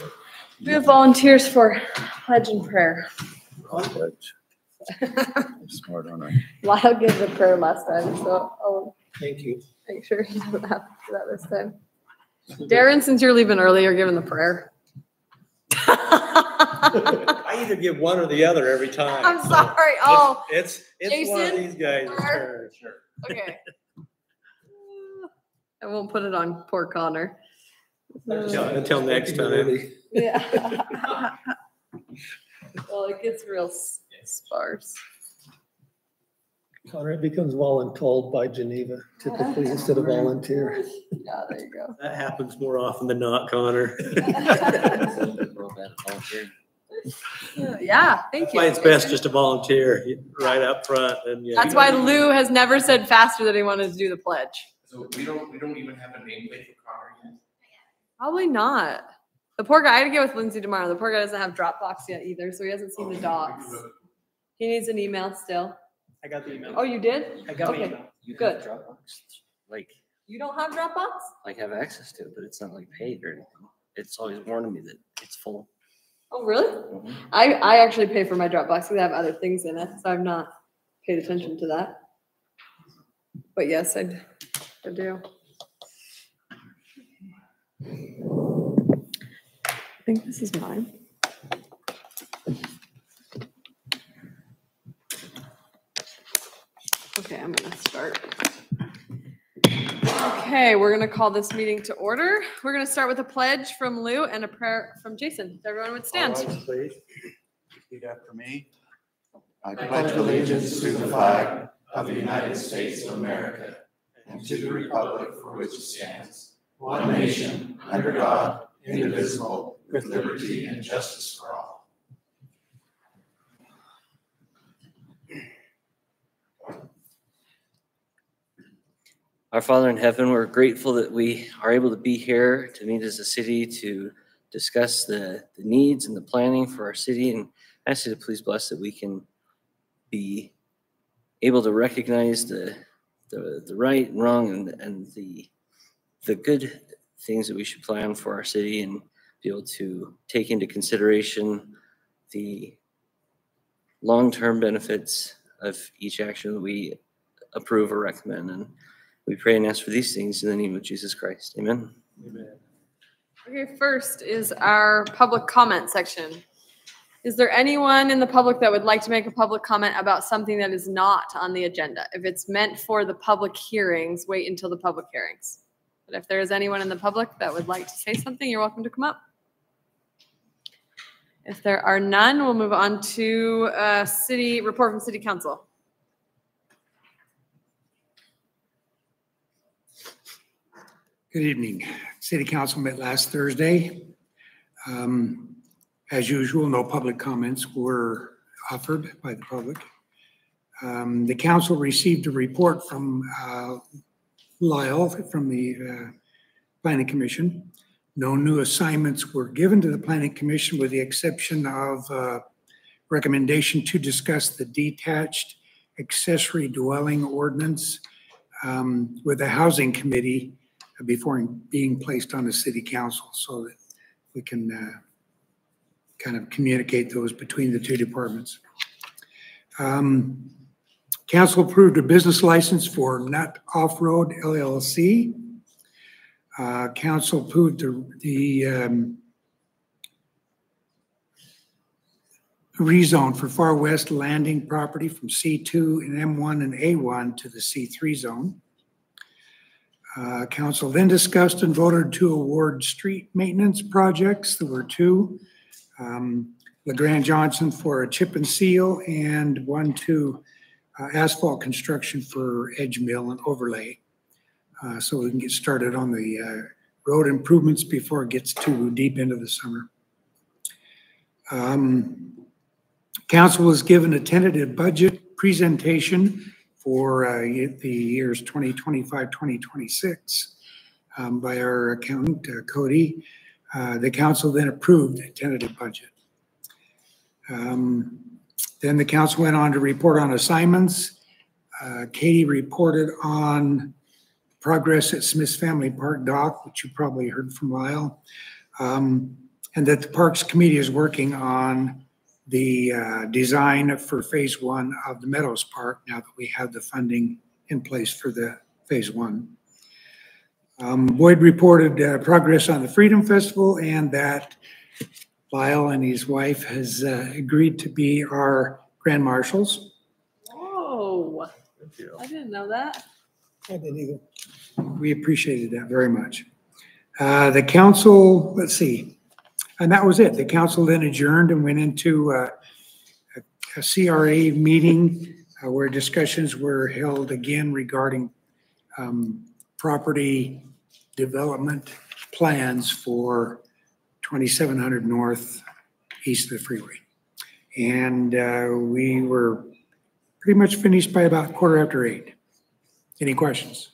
We have volunteers for pledge and prayer. I'm smart, aren't I? Lyle gave the prayer last time, so I'll Thank you. make sure he doesn't have to do that this time. Darren, since you're leaving early, you're giving the prayer. I either give one or the other every time. I'm so sorry. Oh, It's one of Jason, these guys' Farr. turn. okay. I won't put it on poor Connor. Until next time. Yeah. Well, it gets real sparse. Connor, it becomes voluntold by Geneva typically instead of volunteer. Yeah, there you go. That happens more often than not, Connor. Yeah, thank That's you. why it's best just to volunteer right up front and yeah. That's why Lou has never said faster that he wanted to do the pledge. So we don't even have a nameplate for Connor yet? Probably not. The poor guy, I had to get with Lindsay tomorrow. The poor guy doesn't have Dropbox yet either, so he hasn't seen the docs. He needs an email still. I got the email. Oh, you did? I got the Okay. email. You Good. have Dropbox? Like, You don't have Dropbox? like have access to it, but it's not like paid or anything. It's always warning me that it's full. Oh, really? Mhm. I actually pay for my Dropbox because I have other things in it, so I've not paid attention to that. But yes, I do. I think this is mine. Okay, I'm gonna start. Okay, we're gonna call this meeting to order. We're gonna start with a pledge from Lou and a prayer from Jason. If everyone would stand. All right, please. Repeat after me. I pledge allegiance to the flag of the United States of America and to the republic for which it stands, one nation, under God, indivisible, with liberty and justice for all. Our Father in heaven, we're grateful that we are able to be here to meet as a city to discuss the needs and the planning for our city. And I ask you to please bless that we can be able to recognize the right and wrong and the good things that we should plan for our city and be able to take into consideration the long-term benefits of each action that we approve or recommend. And we pray and ask for these things in the name of Jesus Christ. Amen. Amen. Okay, first is our public comment section. Is there anyone in the public that would like to make a public comment about something that is not on the agenda? If it's meant for the public hearings, wait until the public hearings. But if there is anyone in the public that would like to say something, you're welcome to come up. If there are none, we'll move on to city report from City Council. Good evening. City Council met last Thursday. As usual, no public comments were offered by the public. The council received a report from Lyle from the Planning Commission. No new assignments were given to the Planning Commission with the exception of recommendation to discuss the detached accessory dwelling ordinance with the Housing Committee before being placed on the City Council so that we can kind of communicate those between the two departments. Council approved a business license for Nut Off-Road LLC. Council approved the rezone for Far West Landing property from C2 and M1 and A1 to the C3 zone. Council then discussed and voted to award street maintenance projects. There were two. LeGrand Johnson for a chip and seal and one to asphalt construction for edge mill and overlay. So we can get started on the road improvements before it gets too deep into the summer. Council was given a tentative budget presentation for the years 2025, 2026 by our accountant, Cody. The council then approved a tentative budget. Then the council went on to report on assignments. Katie reported on progress at Smith's Family Park Dock, which you probably heard from Lyle. And that the Parks Committee is working on the design for phase 1 of the Meadows Park now that we have the funding in place for the phase 1. Boyd reported progress on the Freedom Festival and that Lyle and his wife has agreed to be our grand marshals. Whoa, I didn't know that. I didn't either. We appreciated that very much. The council, let's see, and that was it. The council then adjourned and went into a CRA meeting where discussions were held again regarding property development plans for 2700 North, east of the freeway. And we were pretty much finished by about 8:15. Any questions?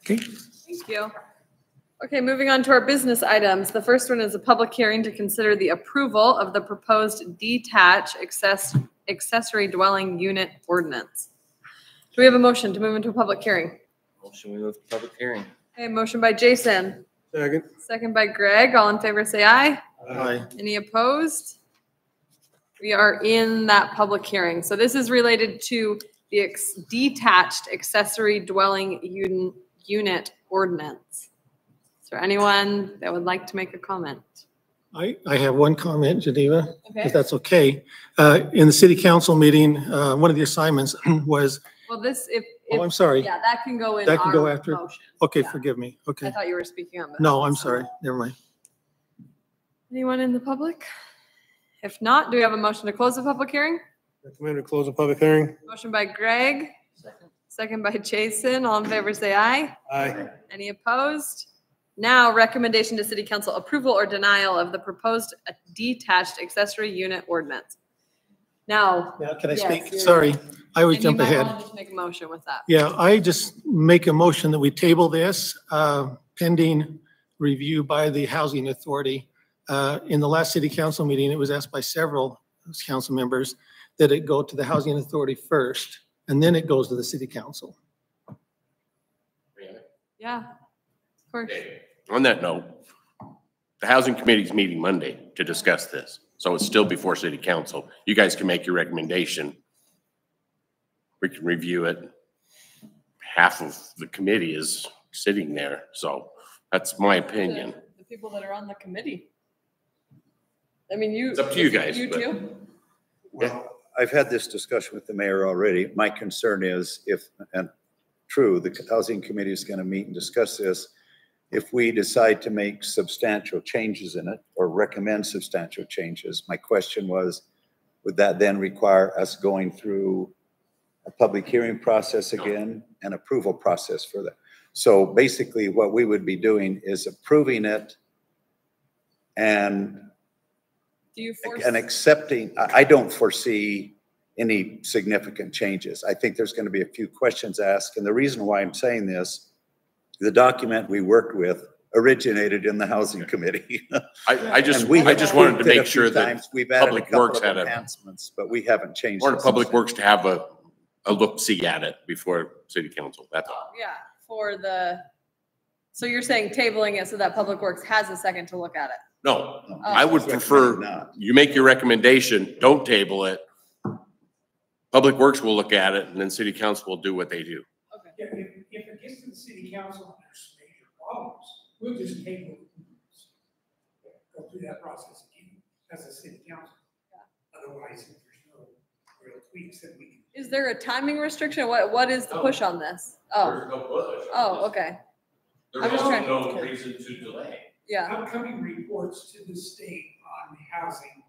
Okay. Thank you. Okay, moving on to our business items. The first one is a public hearing to consider the approval of the proposed detached accessory dwelling unit ordinance. Do we have a motion to move into a public hearing? Motion, we move to public hearing. Okay, motion by Jason. Second. Second by Greg. All in favor, say aye. Aye. Any opposed? We are in that public hearing. So this is related to the detached accessory dwelling unit ordinance. Is there anyone that would like to make a comment? I have one comment, Geneva, Okay. if that's okay. In the city council meeting, one of the assignments was, Well, this, if, oh, I'm sorry. yeah, that can go in That can go our after? motion. Okay, Yeah. forgive me. I Okay. thought you were speaking on that. No, I'm sorry. Never mind. Anyone in the public? If not, do we have a motion to close the public hearing? Recommend to close the public hearing. Motion by Greg. Second by Jason. All in favor, say aye. Aye. Any opposed? Now, recommendation to city council approval or denial of the proposed detached accessory unit ordinance. Now. Now, can I yes, speak? you're- Sorry, I always and you jump might ahead. wanna just make a motion with that. Yeah, I just make a motion that we table this pending review by the Housing Authority. In the last city council meeting, it was asked by several council members that it go to the Housing Authority first, and then it goes to the city council. Yeah, of course. Okay. On that note, the housing committee's meeting Monday to discuss this. So it's still before city council. You guys can make your recommendation. We can review it. Half of the committee is sitting there. So that's my opinion. The people that are on the committee. I mean, you. It's up to you guys, You but- too? Well, I've had this discussion with the mayor already. My concern is if, and true, the housing committee is going to meet and discuss this. If we decide to make substantial changes in it or recommend substantial changes, my question was, would that then require us going through a public hearing process again, an approval process for that? So basically what we would be doing is approving it and Do you force? accepting. I don't foresee any significant changes. I think there's going to be a few questions asked. And the reason why I'm saying this, the document we worked with originated in the housing committee. I just And we wanted have to tweaked it make a sure few that times. We've added a Public couple Works of had a, enhancements, but we haven't changed. or it Public since Works to have a look-see at it before city council. That's all. Yeah, for the, so you're saying tabling it so that Public Works has a second to look at it? No, then. I would prefer, Not. you make your recommendation, don't table it. Public Works will look at it and then city council will do what they do. Okay. If it gets to the city council and there's major problems, we'll just table it. Go through that process again as a city council. Otherwise, if there's no real tweaks that we can. Is there a timing restriction? What is the push on this? Oh, There's no push. oh, okay, I'm just trying- no reason to delay. yeah. Upcoming reports to the state on housing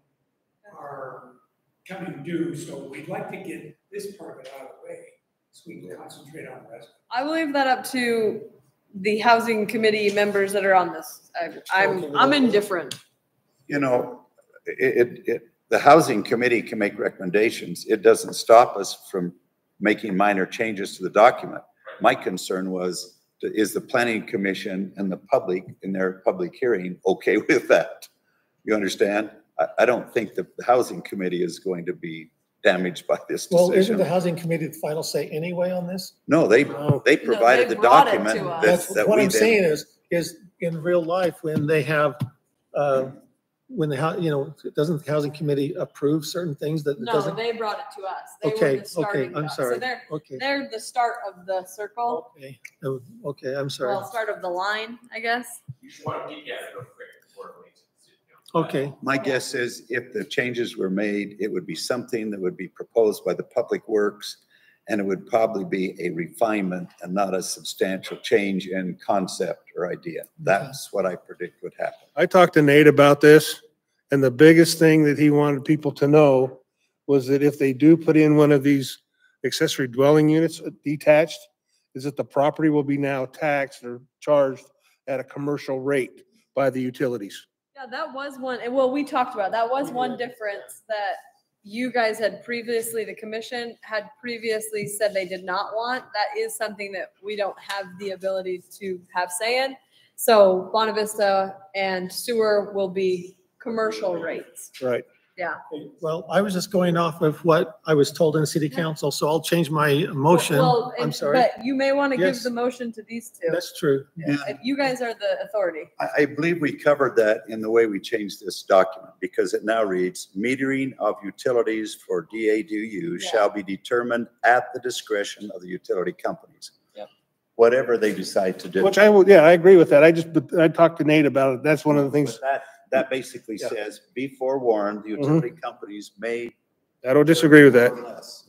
are coming due, so we'd like to get this part of it out of the way, so we can concentrate on the rest. I will leave that up to the housing committee members that are on this. I'm indifferent. You know, the housing committee can make recommendations. It doesn't stop us from making minor changes to the document. My concern was, is the planning commission and the public in their public hearing okay with that? You understand? I don't think the housing committee is going to be damaged by this Well, isn't decision. the housing committee the final say anyway on this? No, they provided the brought it document to us. that, That's that what we I'm then. saying is in real life, when they have, when doesn't the housing committee approve certain things that it No, doesn't? they brought it to us. They were Okay, the starting I'm doc. sorry. So Okay, they're the start of the circle. okay, oh, okay, I'm sorry. Well, start of the line, I guess. You just want to get real quick before it leaves. Okay, My guess is if the changes were made, it would be something that would be proposed by the Public Works, and it would probably be a refinement and not a substantial change in concept or idea. That's what I predict would happen. I talked to Nate about this, and the biggest thing that he wanted people to know was that if they do put in one of these accessory dwelling units detached, is that the property will be now taxed or charged at a commercial rate by the utilities. Yeah, that was one, and well, we talked about, that was one difference that you guys had previously, the commission had previously said they did not want. That is something that we don't have the ability to have say in. So Bonavista and sewer will be commercial rates. Right. Yeah. well, I was just going off of what I was told in the city council, so I'll change my motion. Well, I'm sorry. but you may want to give Yes. the motion to these two. That's true. Yeah. You guys are the authority. I believe we covered that in the way we changed this document, because it now reads, metering of utilities for DADU Yeah. shall be determined at the discretion of the utility companies. Yep. Whatever they decide to do. Which I would, yeah, I agree with that. I talked to Nate about it. That's one of the things. But that basically Yeah. says, be forewarned, the utility companies may. I don't disagree with that.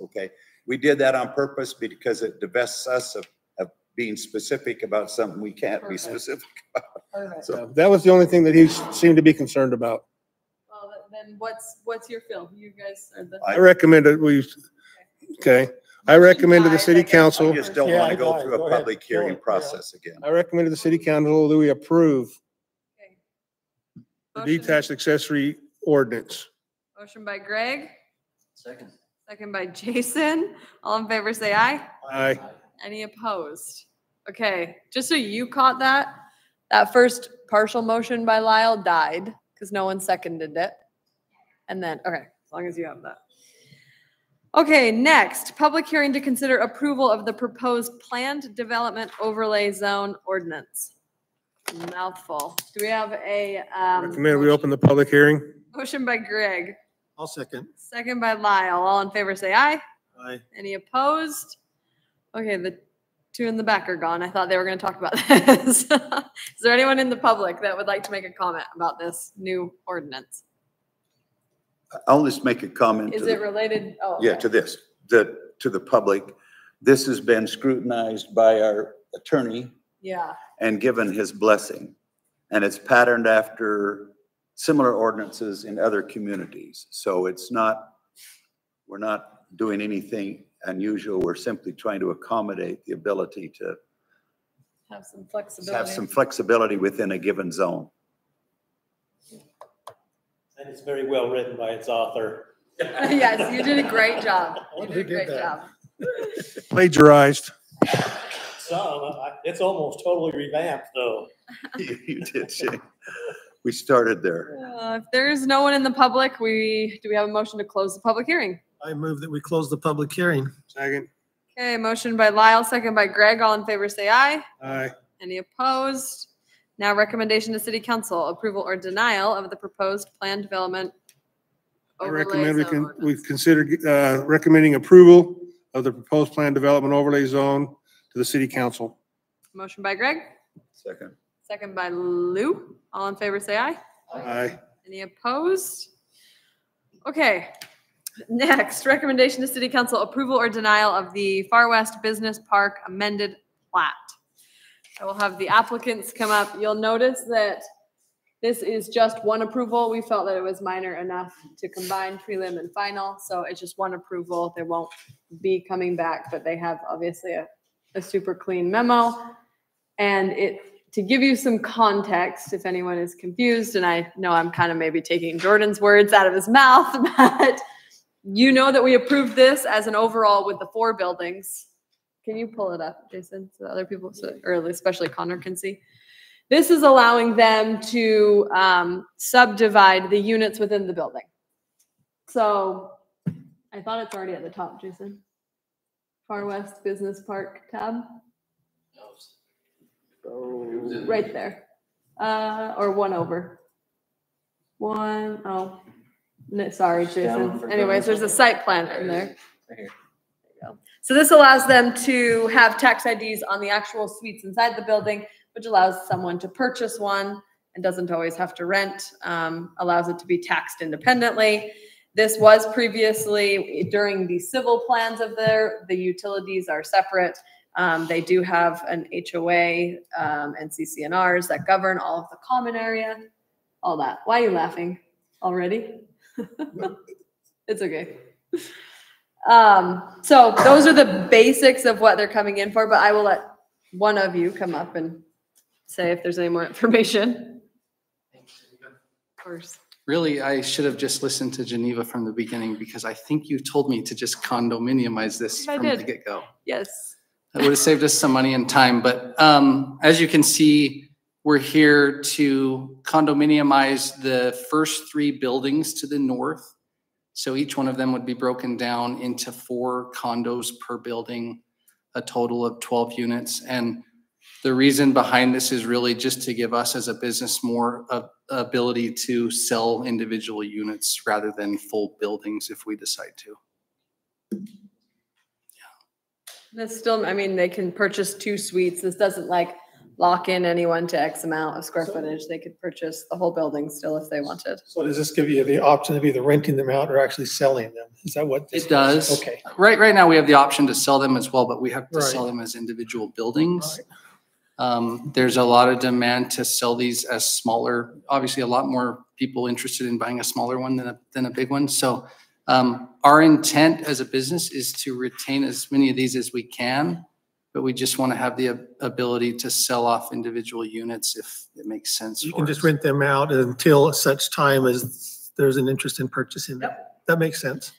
Okay, we did that on purpose because it divests us of being specific about something we can't be Perfect. specific. Perfect. So That was the only thing that he seemed to be concerned about. Well, then what's your feel? You guys are the. I recommend that I recommend to the city I council, just don't Yeah, want to I go got it. through Go a ahead. public Go hearing ahead. process again. I recommend to the city council that we approve Okay. the Motion- detached accessory ordinance. Motion by Greg, Second. second by Jason. All in favor, say aye. Aye. Any opposed? Okay, just so you caught that first partial motion by Lyle died because no one seconded it. And then, okay, as long as you have that. Okay, next, public hearing to consider approval of the proposed planned development overlay zone ordinance. Mouthful. Do we have a, Recommend we open the public hearing. motion by Greg, I'll second. second by Lyle. All in favor, say aye. Aye. Any opposed? Okay, the two in the back are gone. I thought they were going to talk about this. Is there anyone in the public that would like to make a comment about this new ordinance? I'll just make a comment. Is to it the- related? Oh, Yeah, okay. to this, to the public. This has been scrutinized by our attorney Yeah, and given his blessing. And it's patterned after similar ordinances in other communities. So it's not, we're not doing anything unusual. We're simply trying to accommodate the ability to have some have flexibility. some flexibility within a given zone. And it's very well written by its author. Yes, you did a great job. You Who did a did great that? job. Plagiarized. It's almost totally revamped though. You did, Shane. We started there. If there's no one in the public, do we have a motion to close the public hearing? I move that we close the public hearing. Second. Okay, motion by Lyle, second by Greg. All in favor, say aye. Aye. Any opposed? Now recommendation to city council, approval or denial of the proposed plan development. I overlay recommend zone we ordinance. consider recommending approval of the proposed plan development overlay zone to the city council. Motion by Greg, Second. second by Lou. All in favor, say aye. Aye. Any opposed? Okay, next, recommendation to city council, approval or denial of the Far West Business Park amended plat. I will have the applicants come up. You'll notice that this is just one approval. We felt that it was minor enough to combine prelim and final, so it's just one approval. They won't be coming back, but they have obviously a super clean memo. And to give you some context, if anyone is confused, and I know I'm kind of maybe taking Jordan's words out of his mouth, but you know that we approved this as an overall with the 4 buildings. Can you pull it up, Jason, so other people, or especially Connor can see? This is allowing them to subdivide the units within the building. So I thought it's already at the top, Jason. Far West Business Park tab. Right there. Or one over. One, oh, no, sorry, Jason. Anyways, there's a site plan in there. Right here. There you go. So this allows them to have tax IDs on the actual suites inside the building, which allows someone to purchase one and doesn't always have to rent, allows it to be taxed independently. This was previously during the civil plans of the utilities are separate. They do have an HOA and CCNRs that govern all of the common area, all that. Why are you laughing already? It's okay. So those are the basics of what they're coming in for, but I will let one of you come up and say if there's any more information. Of course. Really, I should have just listened to Geneva from the beginning because I think you told me to just condominiumize this from the get-go. Yes. That would have saved us some money and time. But as you can see, we're here to condominiumize the first 3 buildings to the north. So each one of them would be broken down into 4 condos per building, a total of 12 units. And the reason behind this is really just to give us as a business more ability to sell individual units rather than full buildings if we decide to. That's still, I mean, they can purchase 2 suites. This doesn't like lock in anyone to X amount of square footage. They could purchase the whole building still if they wanted. So does this give you the option of either renting them out or actually selling them? Is that what this it does? Okay. Right now we have the option to sell them as well, but we have to Right. sell them as individual buildings. Right. There's a lot of demand to sell these as smaller, obviously a lot more people interested in buying a smaller one than a big one. So our intent as a business is to retain as many of these as we can, but we just want to have the ability to sell off individual units if it makes sense. You for can just us. rent them out until such time as there's an interest in purchasing them. Yep. That makes sense.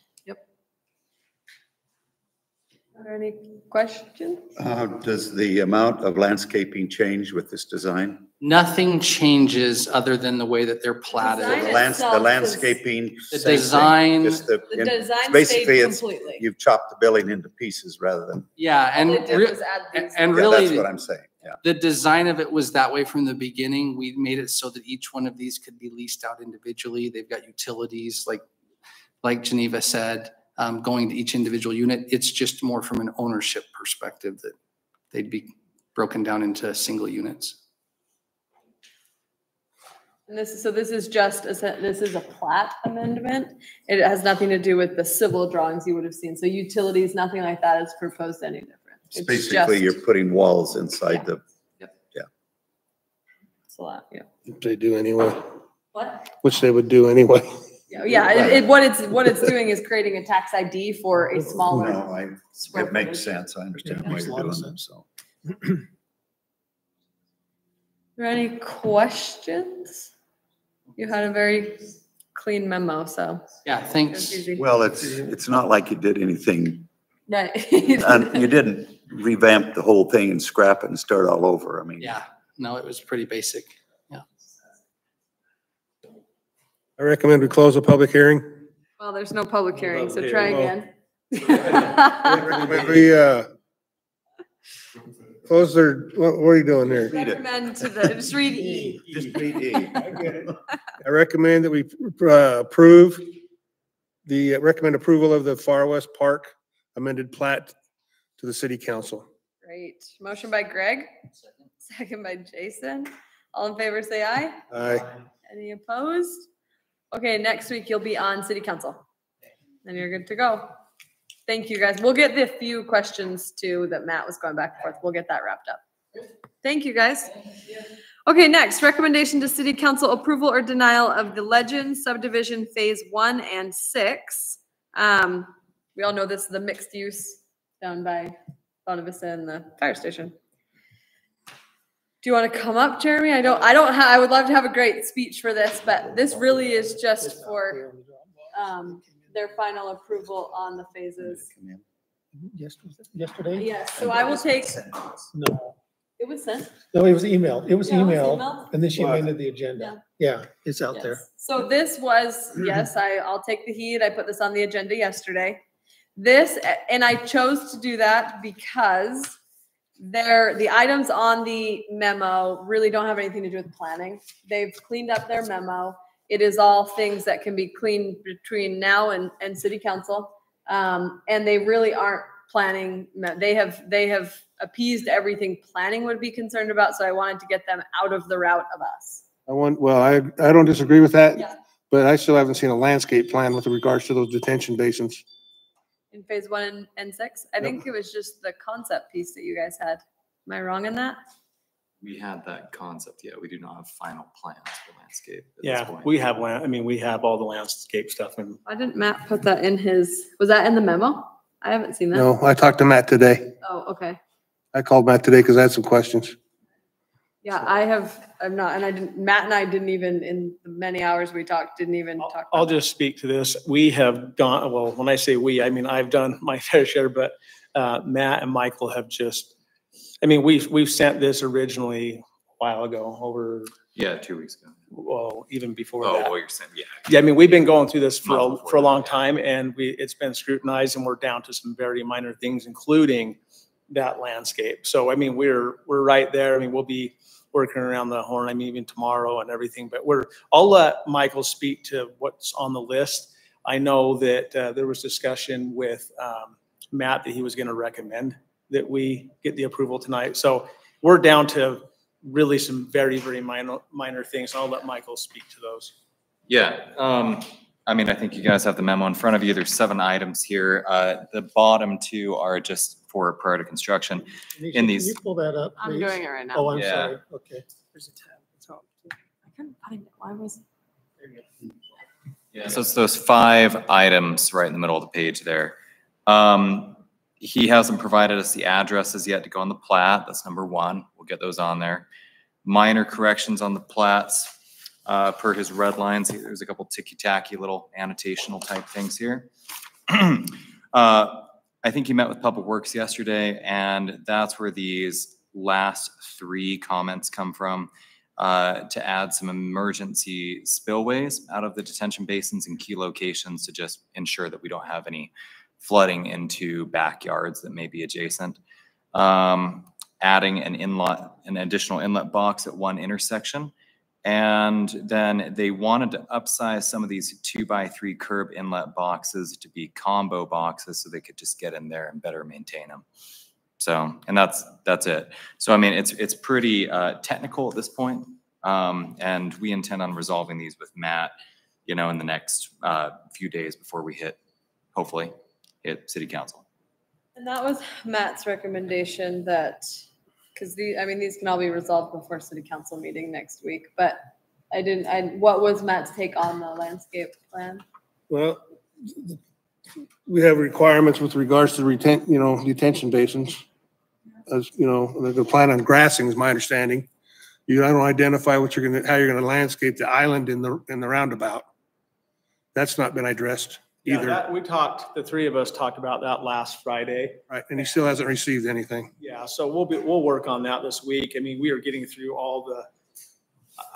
Are there any questions? Does the amount of landscaping change with this design? Nothing changes other than the way that they're platted. Design The itself is- landscaping. The same thing, design- just The design basically stayed it's- completely. You've chopped the building into pieces rather than, Yeah, and All they did re- was add these. and yeah, really- that's what I'm saying, yeah. the design of it was that way from the beginning. We made it so that each one of these could be leased out individually. They've got utilities, like Geneva said, going to each individual unit. It's just more from an ownership perspective that they'd be broken down into single units. And this is just, this is a plat amendment. It has nothing to do with the civil drawings you would have seen. So utilities, nothing like that is proposed any different. It's basically you're putting walls inside the, It's a lot, yeah. Which they do anyway, What? which they would do anyway. Yeah, what it's doing is creating a tax ID for a smaller. no, square it makes footage. sense. I understand why Makes a you're lot of doing it, sense. so. Are there any questions? You had a very clean memo, so. Yeah, it was thanks. easy. Well, it's not like you did anything, No. you didn't revamp the whole thing and scrap it and start all over. I mean. Yeah, no, it was pretty basic. Yeah. I recommend we close the public hearing. Well, there's no public hearing, so try again. Recommend we, close their, what are you doing here? Recommend just read E. Just read E. I get it. I recommend that we recommend approval of the Far West Park amended plat to the city council. Great. Motion by Greg, second by Jason. All in favor, say aye. Aye. Any opposed? Okay, next week you'll be on city council. Then you're good to go. Thank you, guys. We'll get the few questions too that Matt was going back and forth. We'll get that wrapped up. Thank you, guys. Okay, next, recommendation to city council approval or denial of the Legend subdivision phase 1 and 6. We all know this is the mixed use down by Bonavista and the fire station. Do you want to come up, Jeremy? I would love to have a great speech for this, but this really is just for their final approval on the phases. Yesterday? Yes, so I will take, No, it was sent. no, it was emailed. It was Yeah, it was emailed emailed? and then she amended the agenda. Yeah, it's out there. Yes. So this was, yes, I'll take the heat. I put this on the agenda yesterday. This, and I chose to do that because the items on the memo really don't have anything to do with planning. They've cleaned up their memo. It is all things that can be cleaned between now and city council. And they really aren't planning. They have appeased everything planning would be concerned about. So I wanted to get them out of the route of us. I don't disagree with that, Yeah. but I still haven't seen a landscape plan with regards to those detention basins. In phase 1 and 6, I think it was just the concept piece that you guys had. Am I wrong in that? We had that concept, yeah. We do not have final plans for landscape at this Yeah, point. we have we have all the landscape stuff and Why didn't Matt put that in his, was that in the memo? I haven't seen that. No, I talked to Matt today. Oh, okay. I called Matt today because I had some questions. Yeah, Matt and I didn't even, in the many hours we talked, didn't even talk. I'll just speak to this. We have gone, well, when I say we, I mean, I've done my fair share, but Matt and Michael have just, we've sent this originally a while ago over. Yeah, 2 weeks ago. Well, even before Oh, that. well, you're saying, yeah. Yeah, we've been going through this for Months a long before that, time and it's been scrutinized and we're down to some very minor things, including that landscape. So, we're right there. We'll be working around the horn, even tomorrow and everything, but I'll let Michael speak to what's on the list. I know that there was discussion with Matt that he was going to recommend that we get the approval tonight. So we're down to really some very, very minor things. I'll let Michael speak to those. Yeah, I think you guys have the memo in front of you. There's 7 items here. The bottom 2 are just for prior to construction. Can you pull that up, I'm please? doing it right now. Oh, I'm Yeah. sorry. Okay. There's a tab. I couldn't find it. Why was it? Yeah, so it's those 5 items right in the middle of the page there. He hasn't provided us the addresses yet to go on the plat. That's number 1. We'll get those on there. Minor corrections on the plats per his red lines. There's a couple ticky-tacky little annotational type things here. I think he met with Public Works yesterday, and that's where these last 3 comments come from, to add some emergency spillways out of the detention basins in key locations to just ensure that we don't have any flooding into backyards that may be adjacent. Adding an additional inlet box at 1 intersection. And then they wanted to upsize some of these 2x3 curb inlet boxes to be combo boxes so they could just get in there and better maintain them. So, and that's it. So, it's pretty technical at this point. And we intend on resolving these with Matt, in the next few days before we hopefully hit city council. And that was Matt's recommendation that, because these can all be resolved before city council meeting next week, but what was Matt's take on the landscape plan? Well, we have requirements with regards to detention basins. As the plan on grassing is my understanding. You don't identify how you're going to landscape the island in the roundabout. That's not been addressed either. Yeah, the 3 of us talked about that last Friday. Right, and he still hasn't received anything. Yeah, so we'll work on that this week. We are getting through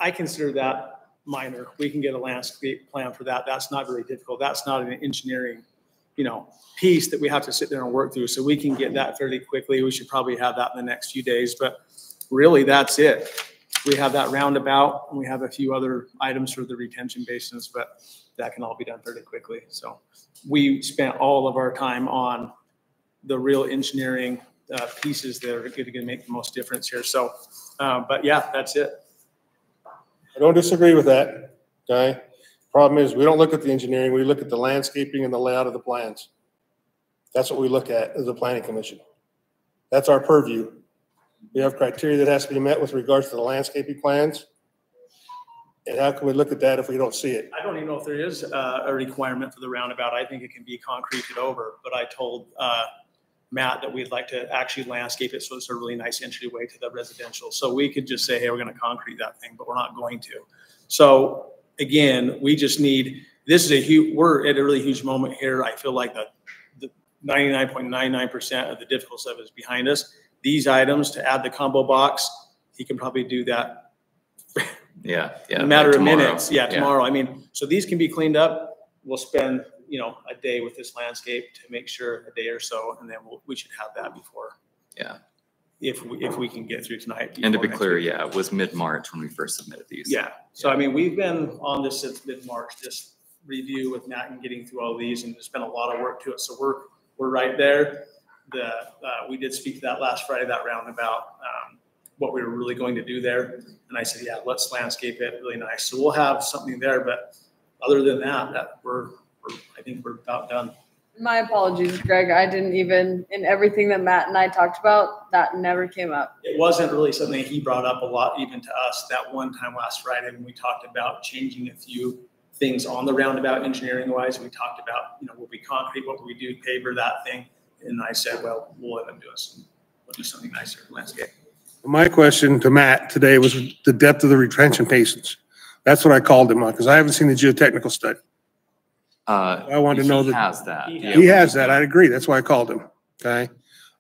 I consider that minor. We can get a landscape plan for that. That's not very difficult. That's not an engineering, piece that we have to sit there and work through. So we can get that fairly quickly. We should probably have that in the next few days, but really that's it. We have that roundabout and we have a few other items for the retention basins, but that can all be done fairly quickly. So we spent all of our time on the real engineering pieces that are going to make the most difference here. So, but yeah, that's it. I don't disagree with that, okay? Problem is, we don't look at the engineering, we look at the landscaping and the layout of the plans. That's what we look at as a planning commission. That's our purview. We have criteria that has to be met with regards to the landscaping plans. And how can we look at that if we don't see it? I don't even know if there is a requirement for the roundabout. I think it can be concreted over, but I told Matt that we'd like to actually landscape it so it's a really nice entryway to the residential. So we could just say, hey, we're going to concrete that thing, but we're not going to. So again, we just need, we're at a really huge moment here. I feel like the 99.99% of the difficult stuff is behind us. These items to add the combo box, he can probably do that. Yeah. In a matter of minutes. Yeah, tomorrow. So these can be cleaned up. We'll spend a day with this landscape to make sure, a day or so, and then we should have that before. Yeah. If we can get through tonight. And to be before clear, next week. yeah, it was mid-March when we first submitted these. Yeah, so I mean, we've been on this since mid-March, just review with Matt and getting through all these, and there's been a lot of work to it, so we're right there. We did speak to that last Friday, that roundabout, what we were really going to do there, and I said, yeah, let's landscape it really nice, so we'll have something there, but other than that, I think we're about done. My apologies, Greg. I didn't even, in everything that Matt and I talked about, that never came up. It wasn't really something he brought up a lot, even to us, that one time last Friday when we talked about changing a few things on the roundabout engineering wise. We talked about, will we concrete, what would we do, paver, that thing. And I said, well, we'll let them do it. We'll do something nicer for landscape. My question to Matt today was the depth of the retention basins. That's what I called him on, because I haven't seen the geotechnical study. I wanted to know that. He has that. He has that. I agree. That's why I called him. Okay.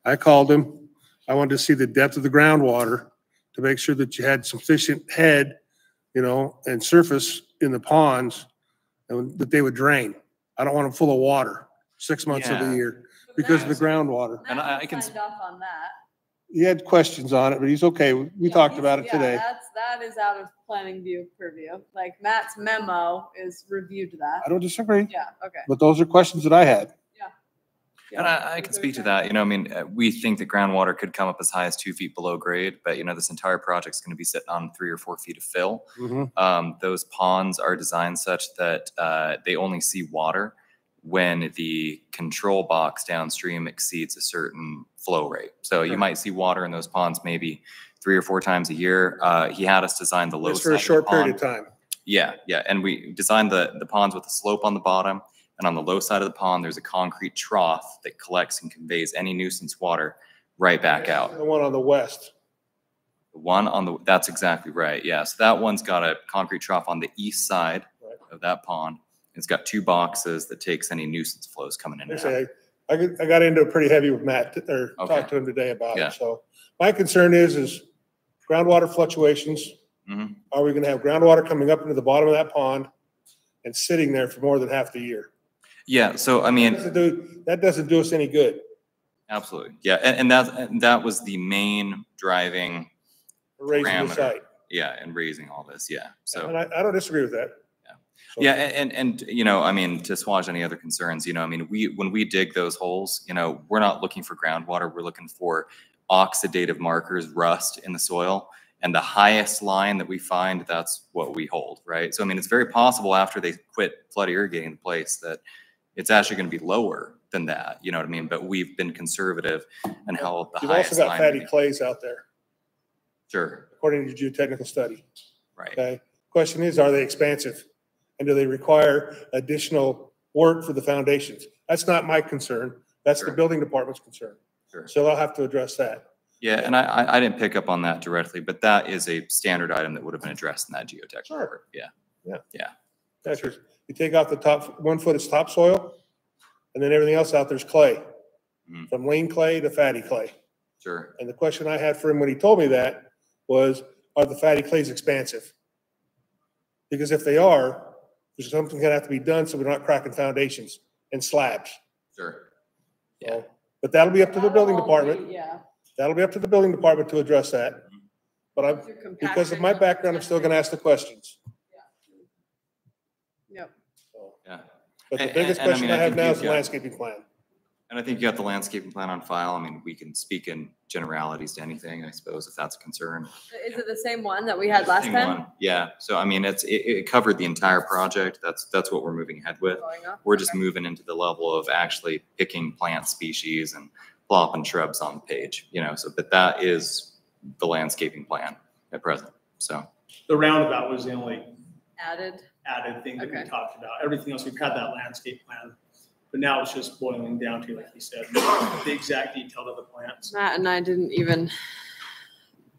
I called him. I wanted to see the depth of the groundwater to make sure that you had sufficient head, and surface in the ponds and that they would drain. I don't want them full of water 6 months of the year because of the groundwater. And I can signed off on that. He had questions on it, but he's okay. We talked about it today. That is out of planning view purview. Like Matt's memo is reviewed that. I don't disagree. Yeah, okay. But those are questions that I had. And I can speak to that. We think that groundwater could come up as high as 2 feet below grade, but this entire project is going to be sitting on 3 or 4 feet of fill. Those ponds are designed such that they only see water when the control box downstream exceeds a certain flow rate. So you might see water in those ponds maybe 3 or 4 times a year. He had us design the low Just for a short period of time. Yeah. And we designed the ponds with a slope on the bottom. And on the low side of the pond, there's a concrete trough that collects and conveys any nuisance water right back out. The one on the west. That's exactly right. Yeah. So that one's got a concrete trough on the east side of that pond. It's got 2 boxes that takes any nuisance flows coming in and out. I got into it pretty heavy with Matt, talked to him today about it. So my concern is groundwater fluctuations. Are we going to have groundwater coming up into the bottom of that pond and sitting there for more than half the year? Yeah. So, I mean, that doesn't do us any good. Absolutely. Yeah. And that was the main driving raising the site. Yeah. And raising all this. Yeah. So and I don't disagree with that. Yeah. And to assuage any other concerns, when we dig those holes, we're not looking for groundwater. We're looking for oxidative markers, rust in the soil. And the highest line that we find, that's what we hold, right? So, it's very possible after they quit flood irrigating the place that it's actually going to be lower than that. You know what I mean? But we've been conservative and held the highest line. You've also got fatty clays out there. Sure. According to your geotechnical study. Right. Okay. Question is, are they expansive? And do they require additional work for the foundations? That's not my concern. That's the building department's concern. Sure. So I'll have to address that. Yeah, and I didn't pick up on that directly, but that is a standard item that would have been addressed in that geotech report. Yeah. That's right. You take off the top 1 foot is topsoil, and then everything else out there's clay, from lean clay to fatty clay. Sure. And the question I had for him when he told me that was, are the fatty clays expansive? Because if they are, there's something going to have to be done so we're not cracking foundations and slabs. Sure. Yeah. But that'll be up to the building department. Yeah. That'll be up to the building department to address that. But because of my background, I'm still going to ask the questions. Yep. Yeah. But the biggest question I have now is the landscaping plan. And I think you got the landscaping plan on file. We can speak in generalities to anything, I suppose, if that's a concern. Is it the same one that we had last time? Yeah. So, it covered the entire project. That's what we're moving ahead with. We're just moving into the level of actually picking plant species and plopping shrubs on the page, but that is the landscaping plan at present. So the roundabout was the only added thing that we talked about. Everything else, we've had that landscape plan, but now it's just boiling down to, like you said, the exact detail of the plants. Matt and I didn't even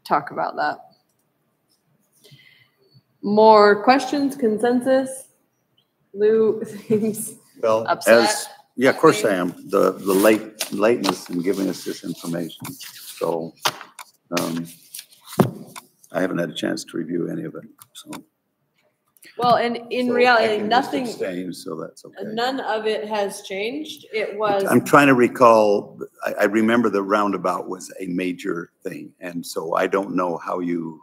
talk about that. More questions, consensus? Lou seems upset. Yeah, of course I am. The lateness in giving us this information. So I haven't had a chance to review any of it. So Well, and in So I reality, can just nothing, abstain, so that's okay. none of it has changed. It was. I'm trying to recall, I remember the roundabout was a major thing, and so I don't know how you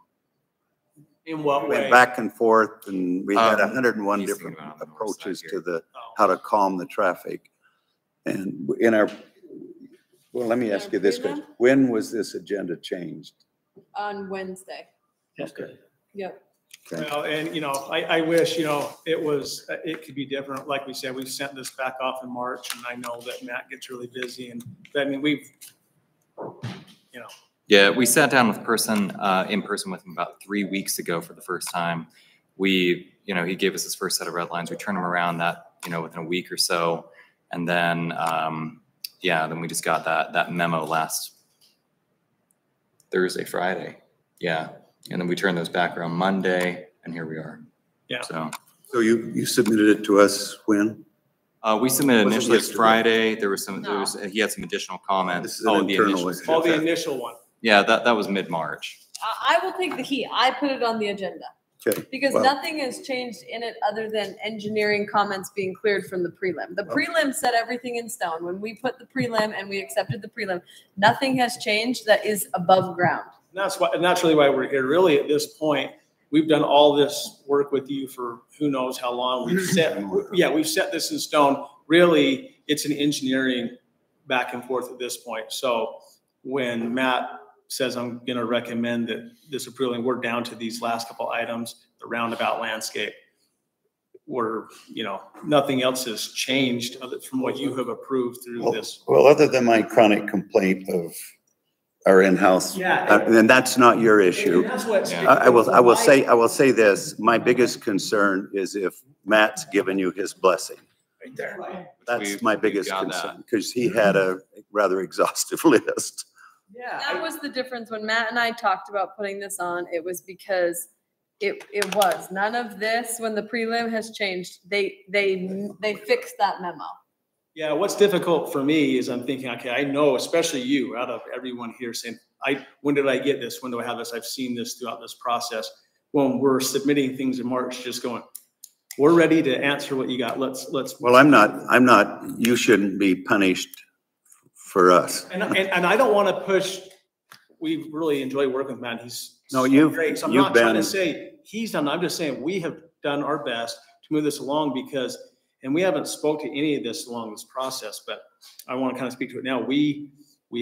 In what way? went back and forth, and we had 101 he's different thinking about on the north approaches side to here. the, how to calm the traffic. And in our, well, let me In ask our you this prelim? question. When was this agenda changed? On Wednesday. Okay. Yep. Okay. Well, and you know, I wish, you know, it could be different. Like we said, we've sent this back off in March, and I know that Matt gets really busy, and I mean, we've, you know. Yeah, we sat down with in person with him about 3 weeks ago for the first time. We, you know, he gave us his first set of red lines. We turned them around within a week or so. And then, then we just got that memo last Thursday, Friday. Yeah. And then we turned those back around Monday, and here we are. Yeah. So you submitted it to us when? we submitted Was it initially yesterday? Friday. He had some additional comments. This is an internal issue. Oh, the initial one. Yeah, that was mid-March. I will take the heat. I put it on the agenda. Okay. Because well, nothing has changed in it other than engineering comments being cleared from the prelim. The prelim set everything in stone. When we put the prelim and we accepted the prelim, nothing has changed that is above ground. And that's really why we're here. Really, at this point, we've done all this work with you for who knows how long. We've set this in stone. Really, it's an engineering back and forth at this point. So when Matt says I'm going to recommend that this approval, we're down to these last couple items, the roundabout landscape. Nothing else has changed from what you have approved through this. Well, other than my chronic complaint of our in-house, and that's not your issue. And that's what, I will say this, my biggest concern is if Matt's given you his blessing. right there. That's my biggest concern, because he had a rather exhaustive list. Yeah. That was the difference when Matt and I talked about putting this on. It was because it was none of this. When the prelim has changed, they fixed that memo. Yeah, what's difficult for me is I'm thinking, okay, I know, especially you, out of everyone here saying, when did I get this? When do I have this? I've seen this throughout this process. When we're submitting things in March, just going, we're ready to answer what you got. Let's. Well, I'm not, you shouldn't be punished for us. And I don't want to push, we really enjoy working with Matt. He's great. So I'm not trying to say he's done, I'm just saying we have done our best to move this along and we haven't spoke to any of this along this process, but I want to kind of speak to it now. We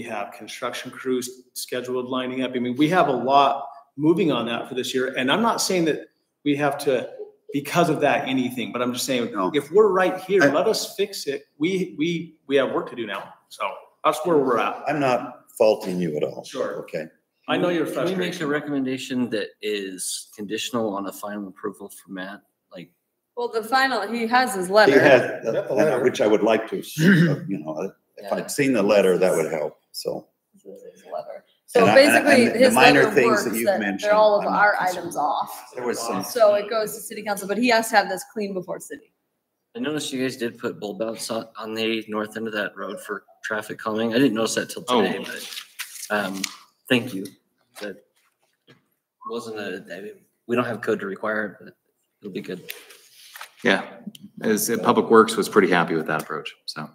have construction crews scheduled lining up. I mean, we have a lot moving on that for this year. And I'm not saying that we have to, because of that, anything, but I'm just saying, if we're right here, let us fix it. We have work to do now. So that's where we're at. I'm not faulting you at all. Sure. Okay. I know you're Can we frustrated. make a recommendation that is conditional on a final approval from Matt? Like, Well, he has his He letter. had, which I would like to, if I'd seen the letter, that would help, so. This is his letter. So And basically, the his minor letter things works that you've that mentioned, they're all of I'm not our concerned. items off. There was some. So it goes to city council, but he has to have this clean before city. I noticed you guys did put bulb outs on the north end of that road for traffic calming. I didn't notice that till today, but thank you. That wasn't we don't have code to require it, but it'll be good. Yeah, Public Works was pretty happy with that approach, so,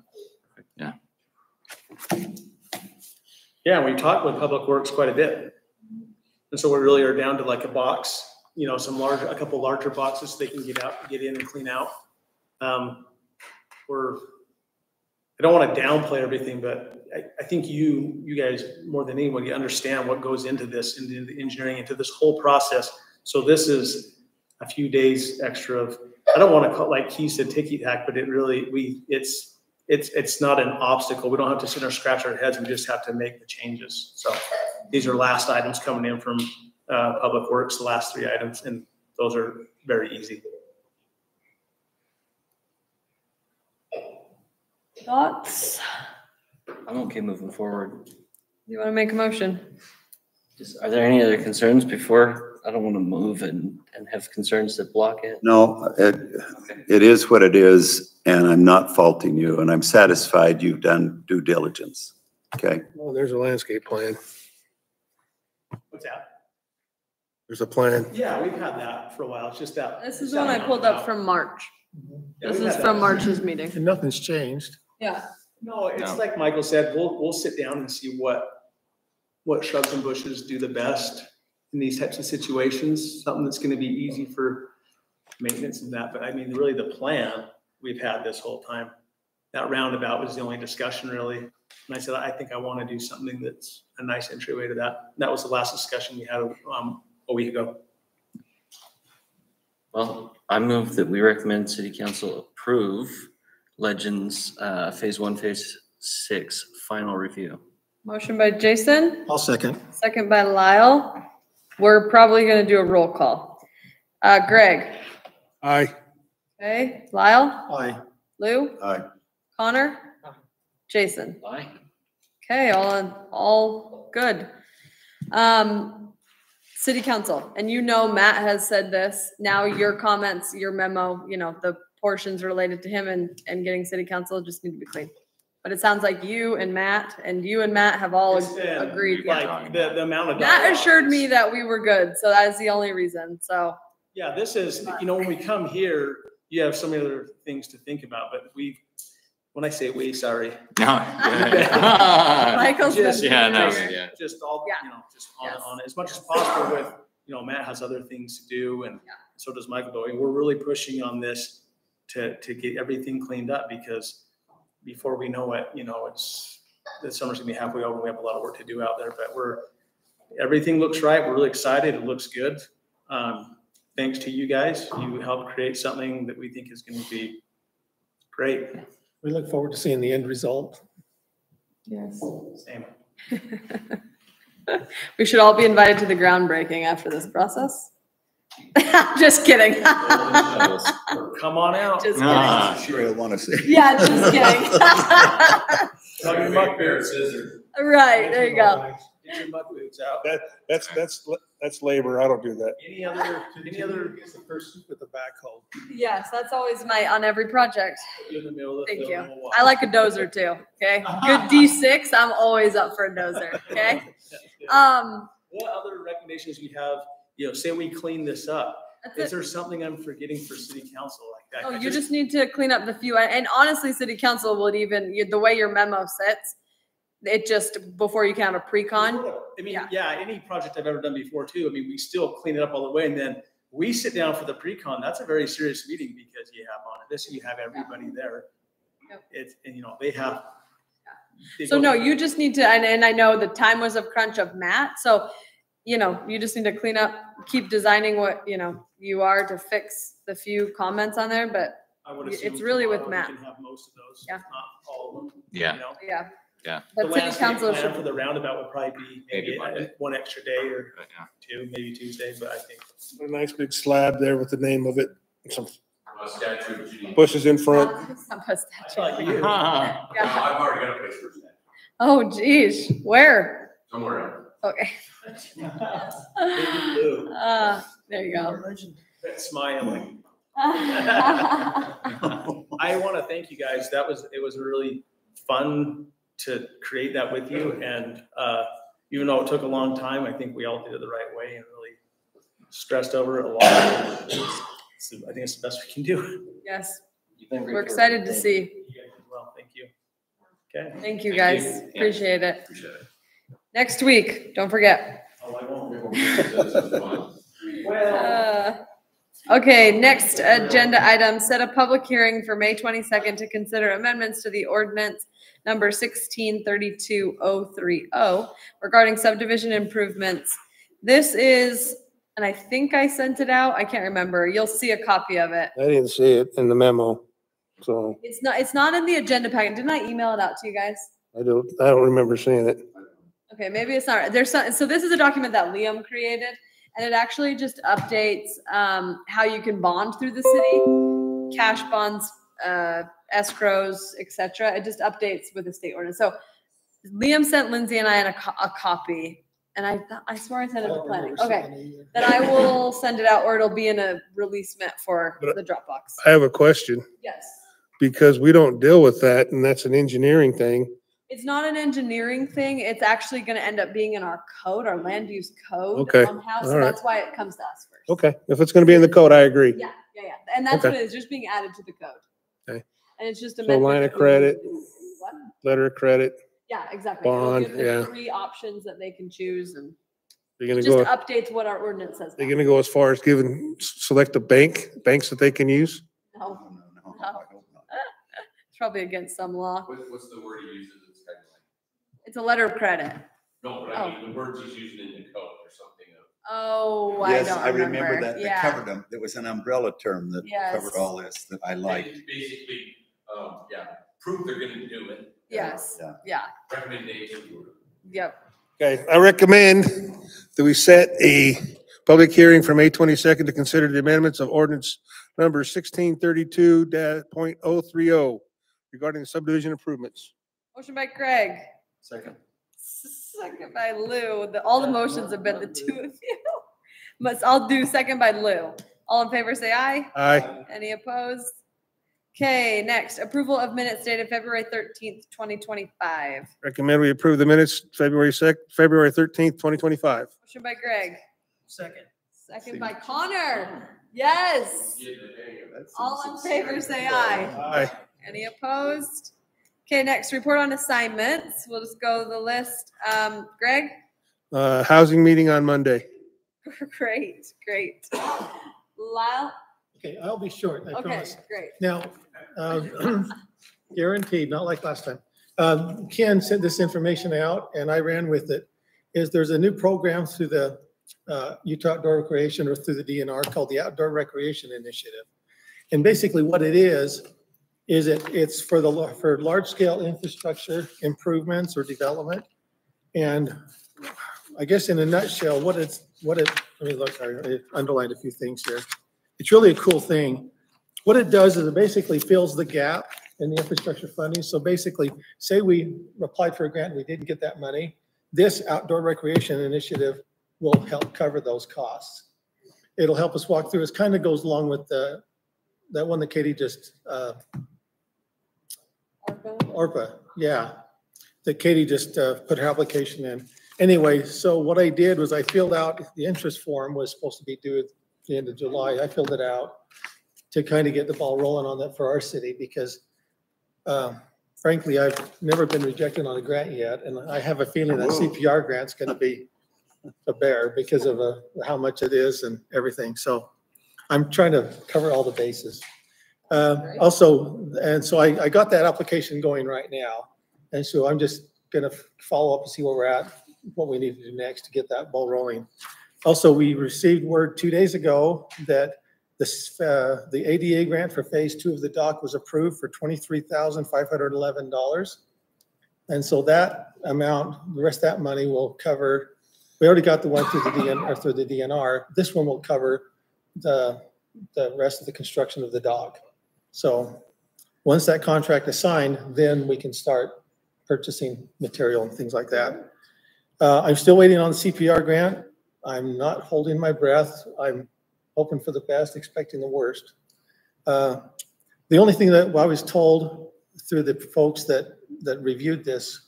yeah. Yeah, we talked with Public Works quite a bit. And so we really are down to like a box, a couple larger boxes they can get in and clean out. I don't want to downplay everything, but I think you guys more than anybody understand what goes into this, into the engineering, into this whole process. So this is a few days extra of, I don't want to call, like he said, ticky-tack, but it really, it's not an obstacle. We don't have to sit there and scratch our heads. We just have to make the changes. So these are last items coming in from Public Works, the last 3 items, and those are very easy. Thoughts? I'm okay moving forward. You want to make a motion? Are there any other concerns before? I don't want to move and have concerns that block it. No, it is what it is, and I'm not faulting you, and I'm satisfied you've done due diligence, okay? Well, there's a landscape plan. What's that? There's a plan. Yeah, we've had that for a while. It's just that. This is the one I pulled up from March. Yeah, This we've is had from that. March's meeting. And nothing's changed. Yeah. No, it's No. like Michael said, we'll sit down and see what shrubs and bushes do the best in these types of situations, something that's gonna be easy for maintenance and that, but I mean, really the plan we've had this whole time. That roundabout was the only discussion really. And I said, I think I wanna do something that's a nice entryway to that. That was the last discussion we had, a week ago. Well, I move that we recommend city council approve Legends, phase 1, phase 6, final review. Motion by Jason, I'll second. second by Lyle. We're probably gonna do a roll call. Greg, Aye. okay, Lyle, Aye. Lou, Aye. Connor, Jason. Aye. Okay, all good. City council, and Matt has said this, now your comments, your memo, the portions related to him and getting city council just need to be clean. But it sounds like you and Matt have all It's been, agreed. like, the amount of. Matt dialogue. assured me that we were good, so that is the only reason, so. Yeah, this is, when we come here, you have so many other things to think about, but when I say we, sorry. No. Michael's been Just, Yeah, no, here. yeah. just all, Yeah. just on, Yes. on it, as much as possible with, Matt has other things to do and Yeah. so does Michael, but we're really pushing on this to get everything cleaned up because before we know it, the summer's gonna be halfway over and we have a lot of work to do out there, but everything looks right. We're really excited. It looks good. Thanks to you guys. You helped create something that we think is gonna be great. We look forward to seeing the end result. Yes. Same. We should all be invited to the groundbreaking after this process. Just kidding. Come on out. Just Ah. kidding. Sure, I want to say. Yeah, just kidding. Tug your muck scissors. Right, there you go. Get your muck boots out. That's labor. I don't do that. Any other? Is the person with the backhoe. Yes, that's always on every project. You in the middle of the Thank field you. and we'll walk. I like a dozer too, okay? Good D6, I'm always up for a dozer, okay? What other recommendations you have, say we clean this up, That's is it. there something I'm forgetting for city council like that? Oh, I you just need to clean up the few, and honestly, city council would even, the way your memo sits, it just, before you can have a pre-con. I mean, Yeah. yeah, any project I've ever done before too, I mean, we still clean it up all the way and then we sit down for the pre-con. That's a very serious meeting because you have on this, you have everybody there. Yep. It's, they have. they So go no, through- you just need to, and I know the time was of crunch of Matt, so, you just need to clean up, keep designing what, you are to fix the few comments on there, but I would it's assume really with tomorrow we Matt. can have most of those, Yeah. if not all of them. Yeah. yeah. Yeah. But The city landscape council plan should, for the roundabout would probably be Maybe maybe Monday. one extra day or But, yeah. two, maybe Tuesday, but I think. A nice big slab there with the name of it. Some A statue that you need. bushes in front. Some pistachio. Like you. Yeah. I've already got a place for a statue, Oh geez, where? somewhere else. Okay. Maybe blue. There you go. That smile. I want to thank you guys. It was really fun to create that with you. And even though it took a long time, I think we all did it the right way and really stressed over it a lot. So I think it's the best we can do. Yes, You've been great we're for us. excited to Thank see. Well, thank you. Okay. Thank you, Thank guys. you. Yeah. Appreciate it. Appreciate it. Next week, don't forget. Oh, I won't. Uh, Okay, next agenda item, set a public hearing for May 22nd to consider amendments to the ordinance number 1632030 regarding subdivision improvements. This is, and I think I sent it out. I can't remember. You'll see a copy of it. I didn't see it in the memo, so It's not in the agenda packet. Didn't I email it out to you guys? I don't remember seeing it. Okay, maybe it's not. So this is a document that Liam created, and it actually just updates how you can bond through the city, cash bonds, escrows, etc. It just updates with the state ordinance. So Liam sent Lindsay and I a copy, and I swear I sent it to planning. Okay, then I will send it out, or it'll be in a release meant for the Dropbox. I have a question, Yes. because we don't deal with that, and that's an engineering thing. It's not an engineering thing. It's actually gonna end up being in our code, our land use code. Okay, Somehow, so all right. that's why it comes to us first. Okay, if it's gonna be in the code, I agree. Yeah. And that's Okay. what it is, just being added to the code. Okay. And it's just a. So line of credit, What? letter of credit, Yeah, exactly. It'll bond, give them yeah. 3 options that they can choose, and you're gonna just go, updates what our ordinance says. they're now. gonna go as far as giving, select the banks that they can use? No, No, No. I hope not. it's probably against some law. What's the word he uses? It's kind of like, It's a letter of credit. no, but I mean, the words he's using in the code or something of. Oh, Yes, I I don't remember that. They Yeah. covered them. There was an umbrella term that Yes. covered all this that I liked. Basically, yeah, prove they're gonna do it. Yes, Yeah. yeah, Recommendation. yep. Okay, I recommend that we set a public hearing for May 22nd to consider the amendments of ordinance number 1632.030 regarding subdivision improvements. Motion by Craig, Second. second by Lou. All the motions have been the 2 of you. I'll do second by Lou. All in favor, say aye. Aye. Any opposed? Okay, next, approval of minutes dated February 13th, 2025. Recommend we approve the minutes February 13th, 2025. Motion by Greg, Second. second by Connor. Yes. All in favor, say aye. Aye. Any opposed? Okay, next, report on assignments. We'll just go the list. Greg? Housing meeting on Monday. Great. Lyle? Okay, I'll be short, I Okay, promise. great. Now, guaranteed, not like last time. Ken sent this information out and I ran with it. There's a new program through the Utah Outdoor Recreation or through the DNR called the Outdoor Recreation Initiative. And basically what it is it's for large scale infrastructure improvements or development. And I guess in a nutshell, let me look, I underlined a few things here. It's really a cool thing. What it does is it basically fills the gap in the infrastructure funding. So basically, say we applied for a grant and we didn't get that money, this outdoor recreation initiative will help cover those costs. It'll help us walk through. It kind of goes along with that one that Katie just, ARPA, yeah, that Katie just put her application in. Anyway, so what I did was I filled out, the interest form was supposed to be due at the end of July. I filled it out to kind of get the ball rolling on that for our city because frankly, I've never been rejected on a grant yet. And I have a feeling that CPR grant's going to be a bear because of how much it is and everything. So I'm trying to cover all the bases. Also, and so I got that application going right now. And so I'm just going to follow up and see where we're at, what we need to do next to get that ball rolling. Also, we received word 2 days ago that the ADA grant for phase 2 of the dock was approved for $23,511. And so that amount, the rest of that money will cover, we already got the one through the DNR. This one will cover the rest of the construction of the dock. So once that contract is signed, then we can start purchasing material and things like that. I'm still waiting on the CPR grant. I'm not holding my breath. I'm hoping for the best, expecting the worst. The only thing that I was told through the folks that reviewed this,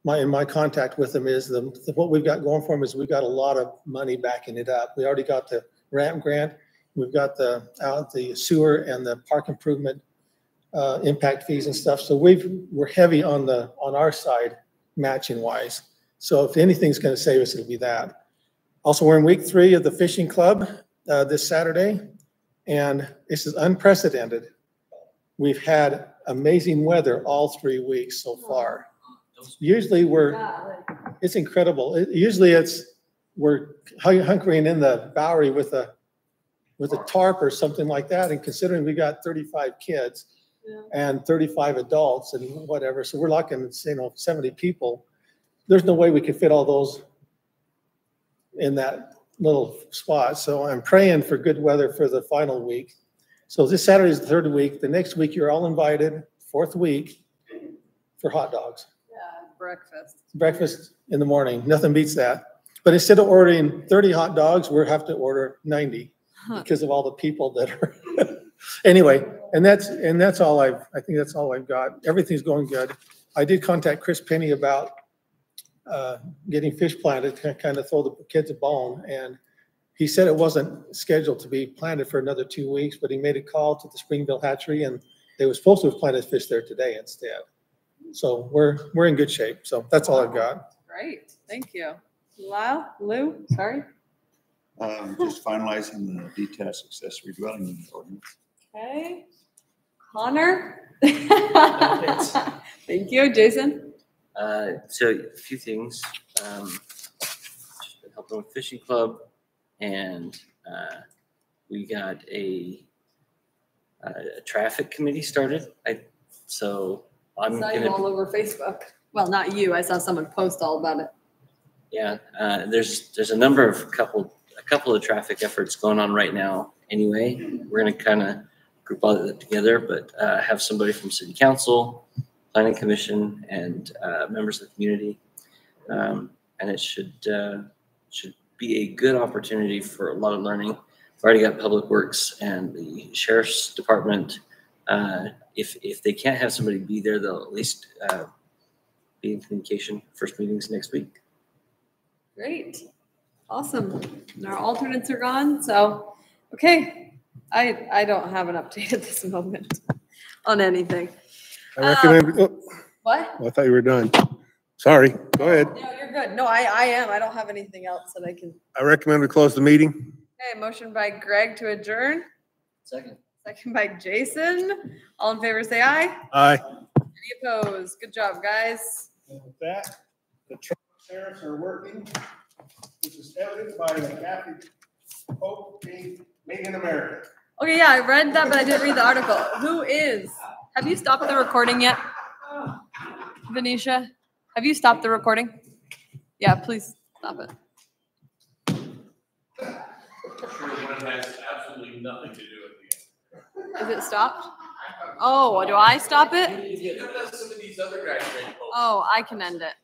in my contact with them, is what we've got going for them is we've got a lot of money backing it up. We already got the ramp grant. We've got the sewer and the park improvement impact fees and stuff. So we're heavy on our side matching wise. So if anything's going to save us, it'll be that. Also, we're in week 3 of the fishing club this Saturday, and this is unprecedented. We've had amazing weather all 3 weeks so far. Usually it's incredible. Usually we're hunkering in the Bowery with a tarp or something like that. And considering we got 35 kids and 35 adults and whatever, so we're looking at 70 people. There's no way we could fit all those in that little spot. So I'm praying for good weather for the final week. So this Saturday is the 3rd week. The next week you're all invited, 4th week, for hot dogs. Yeah, breakfast. Breakfast in the morning. Nothing beats that. But instead of ordering 30 hot dogs, we'll have to order 90 because of all the people that are. Anyway, And that's all I think that's all I've got. Everything's going good. I did contact Chris Penny about getting fish planted to kind of throw the kids a bone. And he said it wasn't scheduled to be planted for another 2 weeks, but he made a call to the Springville hatchery and they were supposed to have planted fish there today instead. So we're in good shape. So that's all I've got. Great, thank you. Lou, sorry. Just finalizing the detached accessory dwelling unit ordinance. Okay. Connor? Thank you, Jason? So a few things. Just been helping with fishing club, and we got a traffic committee started. So I'm saw gonna you all over Facebook. Well, not you. I saw someone post all about it. Yeah, there's a number of a couple of traffic efforts going on right now. Anyway, we're gonna kind of group all that together, but have somebody from City Council, Planning Commission, and members of the community, and it should be a good opportunity for a lot of learning. We've already got Public Works and the Sheriff's Department. If they can't have somebody be there, they'll at least be in communication. First meetings next week. Great, awesome. And our alternates are gone, so okay. I don't have an update at this moment on anything. I recommend, What? I thought you were done. Sorry, go ahead. No, you're good. No, I am. I don't have anything else that I can. I recommend we close the meeting. Okay, motion by Greg to adjourn. Second. Second by Jason. All in favor, say aye. Aye. Any opposed? Good job, guys. And with that, the sheriffs are working, which is evident by the Catholic Pope being made in America. Okay, yeah, I read that, but I didn't read the article. Who is? Have you stopped the recording yet? Venetia, have you stopped the recording? Yeah, please stop it. Sure, one has absolutely nothing to do with the Is it stopped? Oh, do I stop it? Some of these other guys. Oh, I can end it.